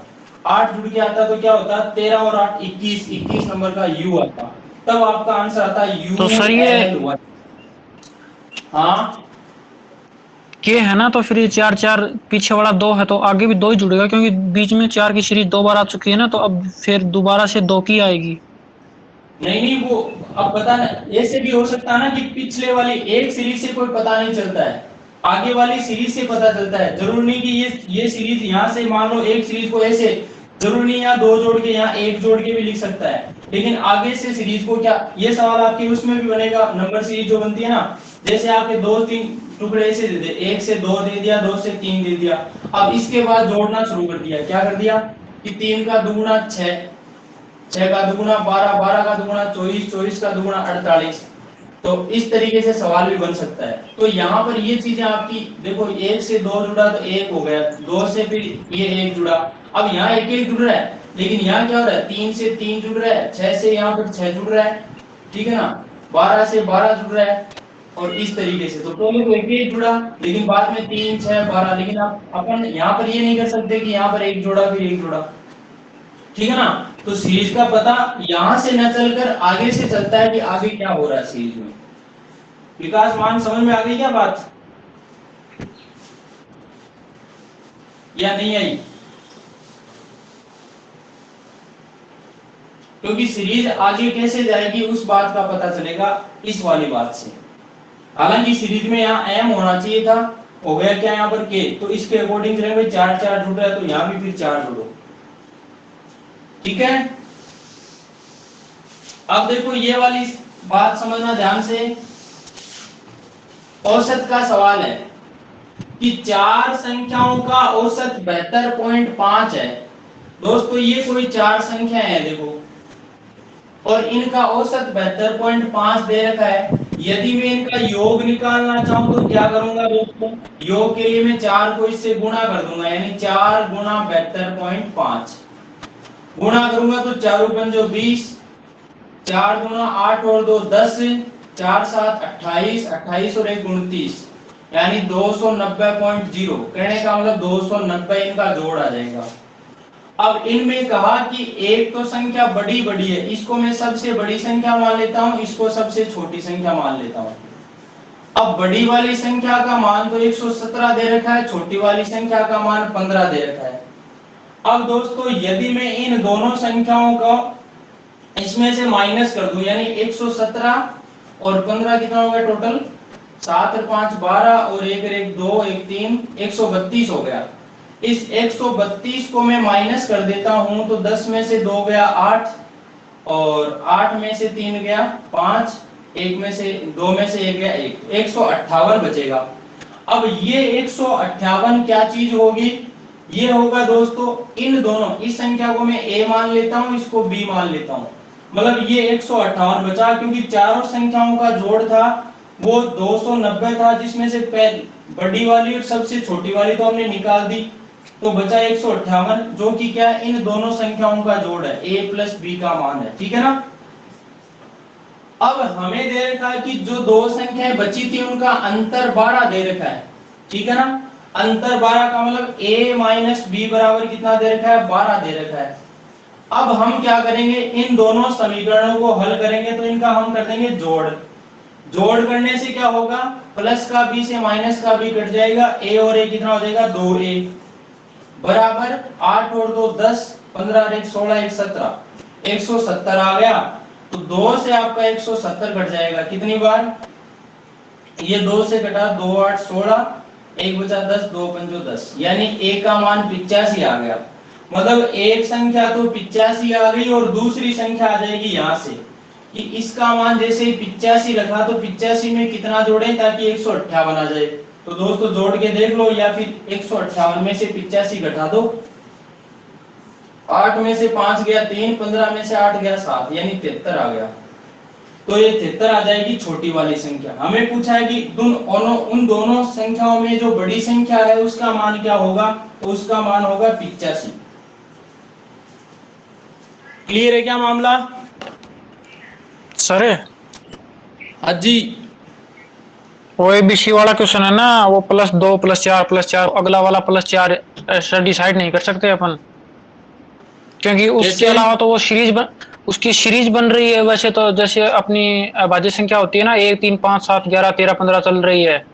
8 जुड़ के आता तो क्या होता, 13 और 8 21, 21 नंबर का U आता, तब आपका आंसर आता U। तो सर ये हाँ के है ना, तो फिर ये 4 4 पीछे वाला 2 है, तो आगे भी 2 ही जुड़ेगा, क्योंकि बीच में 4 की सीरीज 2 बार आ चुकी है ना, तो अब फिर दोबारा से 2 की आएगी। नहीं, वो अब पता नहीं, ऐसे भी हो सकता है ना कि पिछले वाली एक सीरीज से कोई पता नहीं चलता है, आगे वाली सीरीज से पता चलता है। जरूर नहीं कि ये सीरीज यहाँ से मान लो एक सीरीज को ऐसे, जरूर नहीं यहाँ 2 जोड़ के यहाँ 1 जोड़ के भी लिख सकता है, लेकिन आगे से सीरीज को क्या, ये सवाल आपके उसमें भी बनेगा, नंबर सीरीज जो बनती है ना, जैसे आपके 2 3 टुकड़े ऐसे दे दे, 1 से 2 दे दिया, 2 से 3 दे दिया, अब इसके बाद जोड़ना शुरू कर दिया, क्या कर दिया कि 3 का दुगुना 6, 6 का दुगुना 12, 12 का दुगुना 24, 24 का दुगुना 48, तो इस तरीके से सवाल भी बन सकता है। तो यहाँ पर ये चीजें आपकी देखो, 1 से 2 जुड़ा तो 1 हो गया, 2 से फिर ये 1 जुड़ा, अब यहाँ 1 1 जुड़ रहा है, लेकिन यहाँ क्या हो रहा है, 3 से 3 जुड़ रहा है, 6 से यहाँ पर 6 जुड़ रहा है, ठीक है ना, 12 से 12 जुड़ रहा है, और इस तरीके से। तो पहले तो 1 1 जुड़ा, लेकिन बाद में 3 6 12, लेकिन आप अपन यहाँ पर ये नहीं कर सकते कि यहाँ पर 1 जोड़ा फिर 1 जोड़ा, ठीक है ना। तो सीरीज का पता यहां से न चलकर आगे से चलता है कि आगे क्या हो रहा है सीरीज में। विकास मान समझ में आ गई क्या बात, या नहीं आई? क्योंकि सीरीज आगे कैसे जाएगी उस बात का पता चलेगा इस वाली बात से। हालांकि सीरीज में यहाँ M होना चाहिए था, हो गया क्या यहाँ पर K, तो इसके अकॉर्डिंग चलेंगे, 4 4 जुड़ रहा है तो यहाँ भी फिर 4 जुड़ो, ठीक है। अब देखो ये वाली बात समझना ध्यान से, औसत का सवाल है कि 4 संख्याओं का औसत 72.5 है। दोस्तों ये कोई 4 संख्या है देखो, और इनका औसत 72.5 दे रखा है। यदि मैं इनका योग निकालना चाहूं तो क्या करूंगा दोस्तों, योग के लिए मैं 4 को इससे गुणा कर दूंगा, यानी 4 गुणा 72.5 गुणा करूंगा तो 4 पंजो 20, 4 गुना 8 और 2 10, 4 7 28, 28 और 1 29, यानी 290.0, कहने का मतलब 290 इनका जोड़ आ जाएगा। अब इनमें कहा कि एक तो संख्या बड़ी बड़ी है, इसको मैं सबसे बड़ी संख्या मान लेता हूं, इसको सबसे छोटी संख्या मान लेता हूं। अब बड़ी वाली संख्या का मान तो 117 दे रखा है, छोटी वाली संख्या का मान 15 दे रखा है। अब दोस्तों यदि मैं इन दोनों संख्याओं को इसमें से माइनस कर दूं, यानी 117 और 15 कितना होगा टोटल, 7 और 5 12 और 1 और 1 2 1 3, 132 हो गया। इस 132 को मैं माइनस कर देता हूं तो 10 में से 2 गया 8, और 8 में से 3 गया 5, 1 में से 2 में से 1 गया 1, 158 बचेगा। अब ये 158 क्या चीज होगी, ये होगा दोस्तों इन दोनों, इस संख्या को मैं a मान लेता हूं, इसको b मान लेता हूं, मतलब ये 158 बचा, क्योंकि चारों संख्याओं का जोड़ था वो 290 था, जिसमें से बड़ी वाली और सबसे छोटी वाली तो हमने निकाल दी, तो बचा 158, जो कि क्या है, इन दोनों संख्याओं का जोड़ है, a प्लस b का मान है, ठीक है ना। अब हमें दे रखा है कि जो दो संख्याएं बची थी उनका अंतर 12 दे रखा है, ठीक है ना। अंतर 12 का मतलब a माइनस बी बराबर कितना दे रखा है, 12 दे रखा है। अब हम क्या करेंगे, इन दोनों समीकरणों को हल करेंगे तो इनका हम कर देंगे जोड़। जोड़ करने से क्या होगा, प्लस का b से माइनस का b कट जाएगा, a और a कितना हो जाएगा, 2a बराबर 8 और 2 10, 15 और 1 16, 1 17, 170 आ गया। तो 2 से आपका 170 कट जाएगा, कितनी बार, ये 2 से कटा, 2 8 16, 1 बचा 10, 2 पंजो 10, यानी a का मान 85 आ गया। मतलब एक संख्या तो 85 आ गई और दूसरी संख्या आ जाएगी यहाँ से कि इसका मान जैसे ही 85 रखा तो 85 में कितना जोड़े ताकि 158 आ जाए। तो दोस्तों जोड़ के देख लो, या फिर 158 में से 85 घटा दो, 8 में से 5 गया 3, 15 में से 8 गया 7, यानी 73 आ गया। तो ये 73 आ जाएगी छोटी वाली संख्या। हमें पूछा है कि उन दोनों संख्याओं में जो बड़ी संख्या है उसका मान क्या होगा, तो उसका मान होगा 85। क्लियर है क्या मामला सर? हाँ जी। वो एबीसी वाला क्वेश्चन है ना, वो +2 +4 अगला वाला +4 ऐसा डिसाइड नहीं कर सकते अपन, क्योंकि उसके अलावा तो वो उसकी सीरीज बन रही है। वैसे तो जैसे अपनी अभाज्य संख्या होती है ना, 1 3 5 7 11 13 15 चल रही है,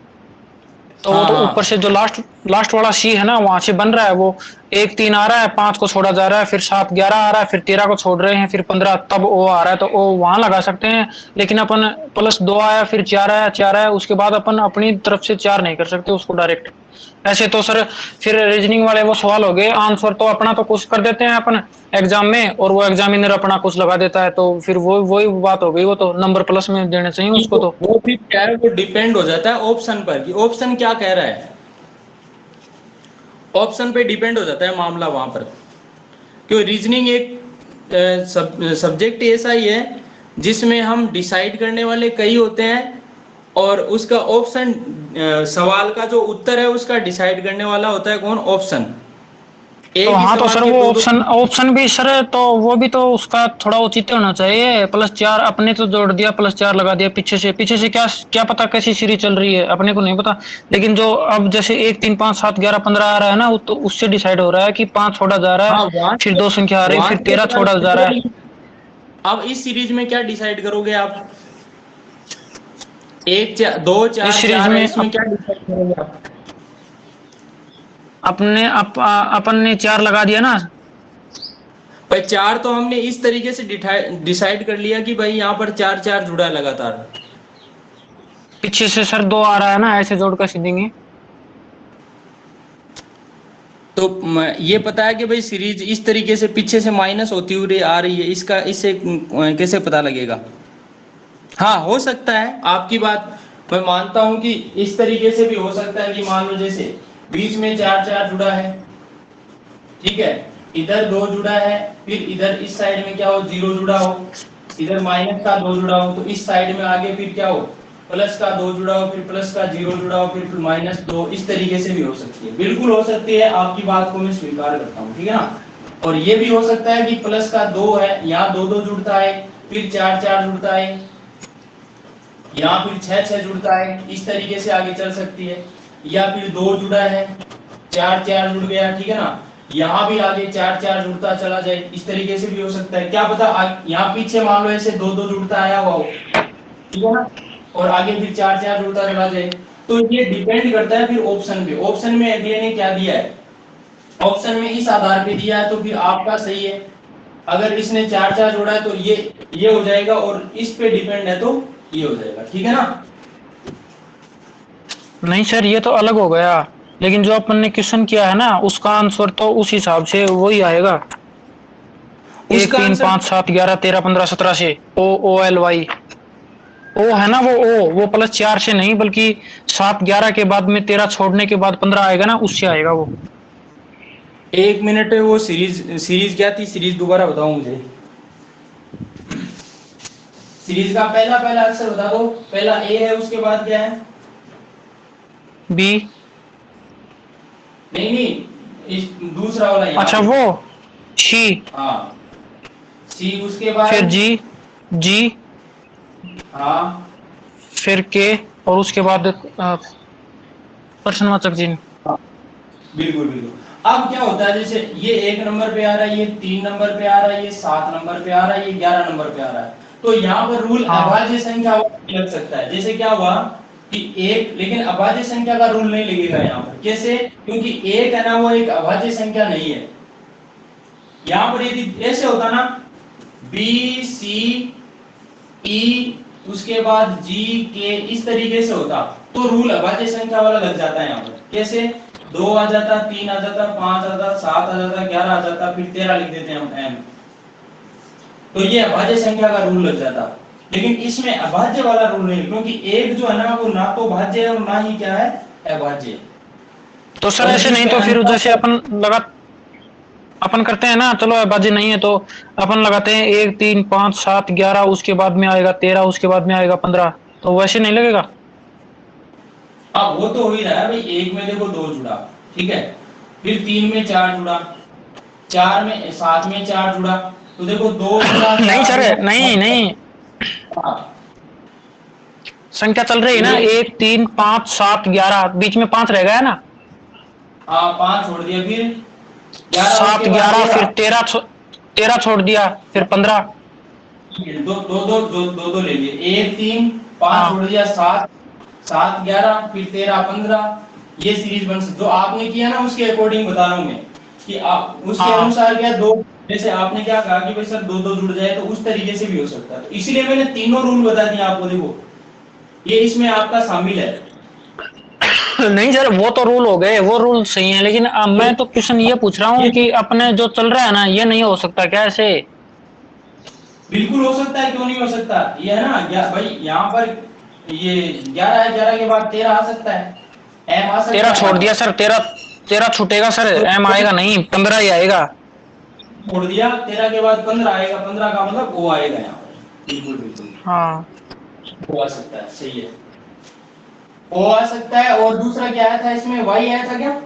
तो वो तो ऊपर से जो लास्ट वाला सी है ना, वहां से बन रहा है। वो 1 3 आ रहा है, 5 को छोड़ा जा रहा है, फिर 7 11 आ रहा है, फिर 13 को छोड़ रहे हैं, फिर 15 तब ओ आ रहा है, तो ओ वहां लगा सकते हैं। लेकिन अपन +2 आया, फिर 4 आया, 4 आया, उसके बाद अपन अपनी तरफ से 4 नहीं कर सकते उसको डायरेक्ट। ऐसे तो सर फिर रीजनिंग वाले वो सवाल हो गए, आंसर तो अपना तो कुछ कर देते हैं अपन एग्जाम में, और वो एग्जामिनर अपना कुछ लगा देता है, तो फिर वही बात हो गई, वो तो नंबर प्लस में देने चाहिए उसको। तो वो भी क्या है, वो डिपेंड हो जाता है ऑप्शन पर कि ऑप्शन क्या कह रहा है, ऑप्शन पे डिपेंड हो जाता है मामला वहां पर। क्यों, रीजनिंग एक सब्जेक्ट ऐसा ही है जिसमें हम डिसाइड करने वाले कई होते हैं और उसका ऑप्शन, सवाल का जो उत्तर है उसका डिसाइड करने वाला होता है कौन, ऑप्शन। तो हाँ, तो सर वो ऑप्शन भी सर, तो वो भी तो उसका थोड़ा उचित होना चाहिए। +4 अपने तो जोड़ दिया, +4 लगा दिया, पीछे से क्या पता कैसी सीरीज चल रही है, अपने को नहीं पता। लेकिन जो अब जैसे 1 3 5 7 11 15 आ रहा है ना, तो उससे डिसाइड हो रहा है कि 5 छोड़ा जा रहा है, फिर 2 संख्या आ रही है, फिर 13 छोड़ा जा रहा है। अब इस सीरीज में क्या डिसाइड करोगे आप, 1 2 4 इस सीरीज में इसमें क्या डिसाइड करोगे आप? अपन ने 4 लगा दिया ना भाई, 4 तो हमने इस तरीके से डिसाइड कर लिया कि भाई यहाँ पर 4 4 जुड़ा है लगातार। पीछे से सर 2 आ रहा है ना, ऐसे जोड़ कर सीधेंगे। तो ये पता है कि भाई सीरीज इस तरीके से पीछे से माइनस होती हुई आ रही है, इसका इससे कैसे पता लगेगा? हाँ, हो सकता है आपकी बात मैं मानता हूं कि इस तरीके से भी हो सकता है कि मान लो जैसे बीच में 4 4 जुड़ा है, ठीक है, इधर 2 जुड़ा है, फिर इधर इस साइड में क्या हो, 0 जुड़ा हो, इधर माइनस का 2 जुड़ा हो, तो इस साइड में आगे फिर क्या हो, प्लस का 2 जुड़ा हो, फिर प्लस का 0 जुड़ा हो, फिर -2, इस तरीके से भी हो सकती है, बिल्कुल हो सकती है, आपकी बात को मैं स्वीकार करता हूँ, ठीक है ना। और ये भी हो सकता है कि प्लस का 2 है, यहाँ 2 2 जुड़ता है, फिर 4 4 जुड़ता है, यहाँ फिर 6 6 जुड़ता है, इस तरीके से आगे चल सकती है। या फिर 2 जुड़ा है, 4 4 जुड़ गया, ठीक है ना, यहाँ भी आगे 4 4 जुड़ता चला जाए, इस तरीके से भी हो सकता है, क्या पता यहाँ पीछे मान लो ऐसे 2 2 जुड़ता आया हुआ हो, ठीक है ना, और आगे फिर 4 4 जुड़ता चला जाए। तो ये डिपेंड करता है फिर ऑप्शन पे। ऑप्शन में अगले ने क्या दिया है, ऑप्शन में इस आधार पे दिया है, तो फिर आपका सही है। अगर इसने 4 4 जोड़ा है तो ये हो जाएगा, और इस पे डिपेंड है तो ये हो जाएगा, ठीक है ना। नहीं सर, ये तो अलग हो गया, लेकिन जो अपन ने क्वेश्चन किया है ना, उसका आंसर तो उस हिसाब से वही आएगा। 1 3 5 7 11 13 15 17 से OOLY ओ है ना, वो +4 से नहीं, बल्कि 7 11 के बाद में 13 छोड़ने के बाद 15 आएगा ना, उससे आएगा वो। एक मिनट, वो सीरीज क्या थी? सीरीज दोबारा बताओ मुझे। सीरीज का पहला पहला अक्षर बता दो। पहला ए है, उसके बाद क्या है? बी। नहीं नहीं, इस दूसरा वाला यहाँ अच्छा पे। वो शी। हाँ, सी, उसके बाद फिर जी। जी। हाँ फिर के। और उसके बाद प्रश्नवाचक चिन्ह। बिल्कुल बिल्कुल। अब क्या होता है, जैसे ये 1 नंबर पे आ रहा है, ये 3 नंबर पे आ रहा है, ये 7 नंबर पे आ रहा है, ये 11 नंबर पे आ रहा है, तो यहाँ पर रूल हाँ। अभाज्य संख्या लग सकता है। जैसे क्या हुआ कि एक, लेकिन अभाज्य संख्या का रूल नहीं लगेगा यहाँ पर। कैसे? क्योंकि एक है ना, वो एक अभाज्य संख्या नहीं है। यहाँ पर यदि ऐसे होता ना, बी सी ई, उसके बाद जी के, इस तरीके से होता, तो रूल अभाज्य संख्या वाला लग जाता है यहाँ पर। कैसे? 2 आ जाता, 3 आ जाता, 5 आ जाता, 7 आ जाता, 11 आ जाता, फिर 13 लिख देते हैं हम एम, तो ये अभाज्य संख्या का रूल लग जाता। लेकिन इसमें अभाज्य वाला रूल नहीं, क्योंकि एक जो है ना, वो ना तो भाज्य है और ना ही क्या है, अभाज्य। तो सर और ऐसे नहीं इसमें तो फिर अंतर जैसे अपन करते हैं ना, चलो अभाज्य नहीं है तो अपन लगाते हैं 1 3 5 7 11, उसके बाद में आएगा 13, उसके बाद में आएगा 15, तो वैसे नहीं लगेगा? हाँ, वो तो हो ही रहा है भाई। एक में देखो 2 जुड़ा, ठीक है, फिर 3 में 4 जुड़ा, 4 में 7 में 4 जुड़ा, तो देखो 2 जुड़ा, नहीं 4 सर, जुड़ा, नहीं नहीं, हाँ संख्या चल रही है ना, ये 1 3 5 7 11, बीच में 5 रह गया ना। हाँ, 5 छोड़ दिया, फिर 11, 7 उसके बाद 11 फिर 13, 13 छोड़ दिया, फिर 15। दो दो दो दो दो दो ले लिए, 1 3 5 हाँ छोड़ दिया, 7 7 11 फिर 13 15, ये सीरीज बन सकती। जो आपने किया ना, उसके अकॉर्डिंग बता रहा हूँ मैं कि आप उसके हाँ। अनुसार क्या, दो, जैसे आपने क्या कहा कि भाई सर 2 2 जुड़ जाए, तो उस तरीके से भी हो सकता है। तो इसलिए मैंने तीनों रूल बता दिए आपको। देखो, ये इसमें आपका शामिल है। नहीं सर, वो तो रूल हो गए, वो रूल सही है, लेकिन मैं तो क्वेश्चन ये पूछ रहा हूँ ये कि अपने जो चल रहा है ना, ये नहीं हो सकता क्या ऐसे? बिल्कुल हो सकता है, क्यों नहीं हो सकता? ये है ना भाई, यहाँ पर ये 11 है, 11 के बाद 13 आ सकता है, एम आ सकता 13 है छोड़ यहाँ दिया पर। सर, 13 छूटेगा सर, एम तो आएगा नहीं, 15 ही आएगा। छोड़ दिया, 13 के बाद 15 आएगा, 15 का मतलब ओ आएगा यहाँ पर। बिल्कुल बिल्कुल, हाँ। ओ आ सकता है, सही है, ओ आ सकता है। और दूसरा क्या आया था इसमें, वाई आया था क्या,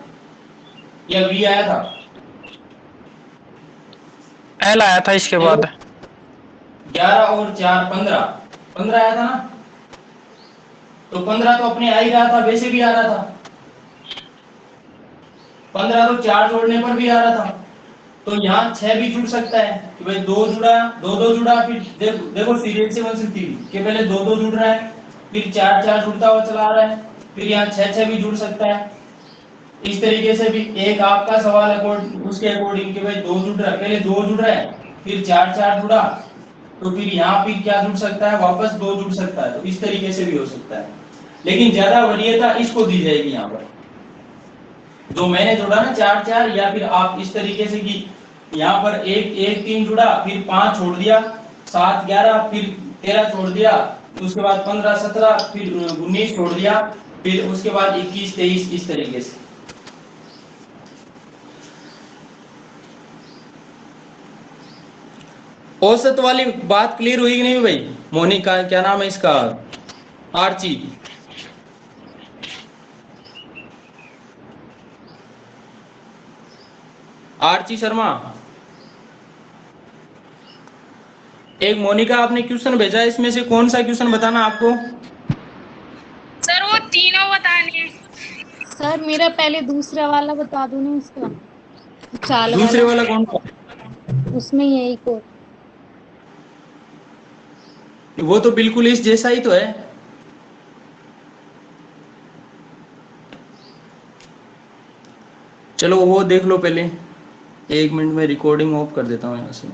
या वी आया था? एल आया था इसके देखो, बाद। 11 और 4 15, 15 आया था ना, तो 15 तो अपने आ ही रहा था, वैसे भी आ रहा था। 15 तो 4 जोड़ने पर भी आ रहा था। तो यहाँ 6 भी जुड़ सकता है कि भाई 2 जुड़ा, 2 2 जुड़ा, फिर देखो सीरियल से बन सकती है कि पहले 2 2 जुड़ रहा है, फिर 4 4 जुड़ता हुआ चला आ रहा है, फिर यहाँ 6 6 भी जुड़ सकता है। इस तरीके से भी एक आपका सवाल उसके अकॉर्डिंग कि भाई 2 जुड़ रहा है, पहले 2 जुड़ रहा है, फिर 4 4 जुड़ा, तो फिर यहाँ फिर क्या जुड़ सकता है, वापस 2 जुड़ सकता है। तो इस तरीके से भी हो सकता है, लेकिन ज्यादा वरीयता इसको दी जाएगी यहाँ पर, जो मैंने जोड़ा ना 4 4, या फिर आप इस तरीके से कि यहाँ पर 1 1 3 जुड़ा, फिर 5 छोड़ दिया, 7 11 फिर 13 छोड़ दिया, उसके बाद 15 17 फिर 19 छोड़ दिया, फिर उसके बाद 21 23, इस तरीके से। औसत वाली बात क्लियर हुई कि नहीं भाई? मोनिका, क्या नाम है इसका, आर्ची, आर्ची शर्मा। एक मोनिका आपने क्वेश्चन भेजा है, इसमें से कौन सा क्वेश्चन बताना आपको? सर वो तीनों बताने हैं। सर मेरा पहले दूसरा वाला बता दो ना, उसका चाल दूसरे वाला, वाला कौन सा? उसमें यही को। वो तो बिल्कुल इस जैसा ही तो है। चलो वो देख लो पहले, 1 मिनट में रिकॉर्डिंग ऑफ कर देता हूँ यहाँ से।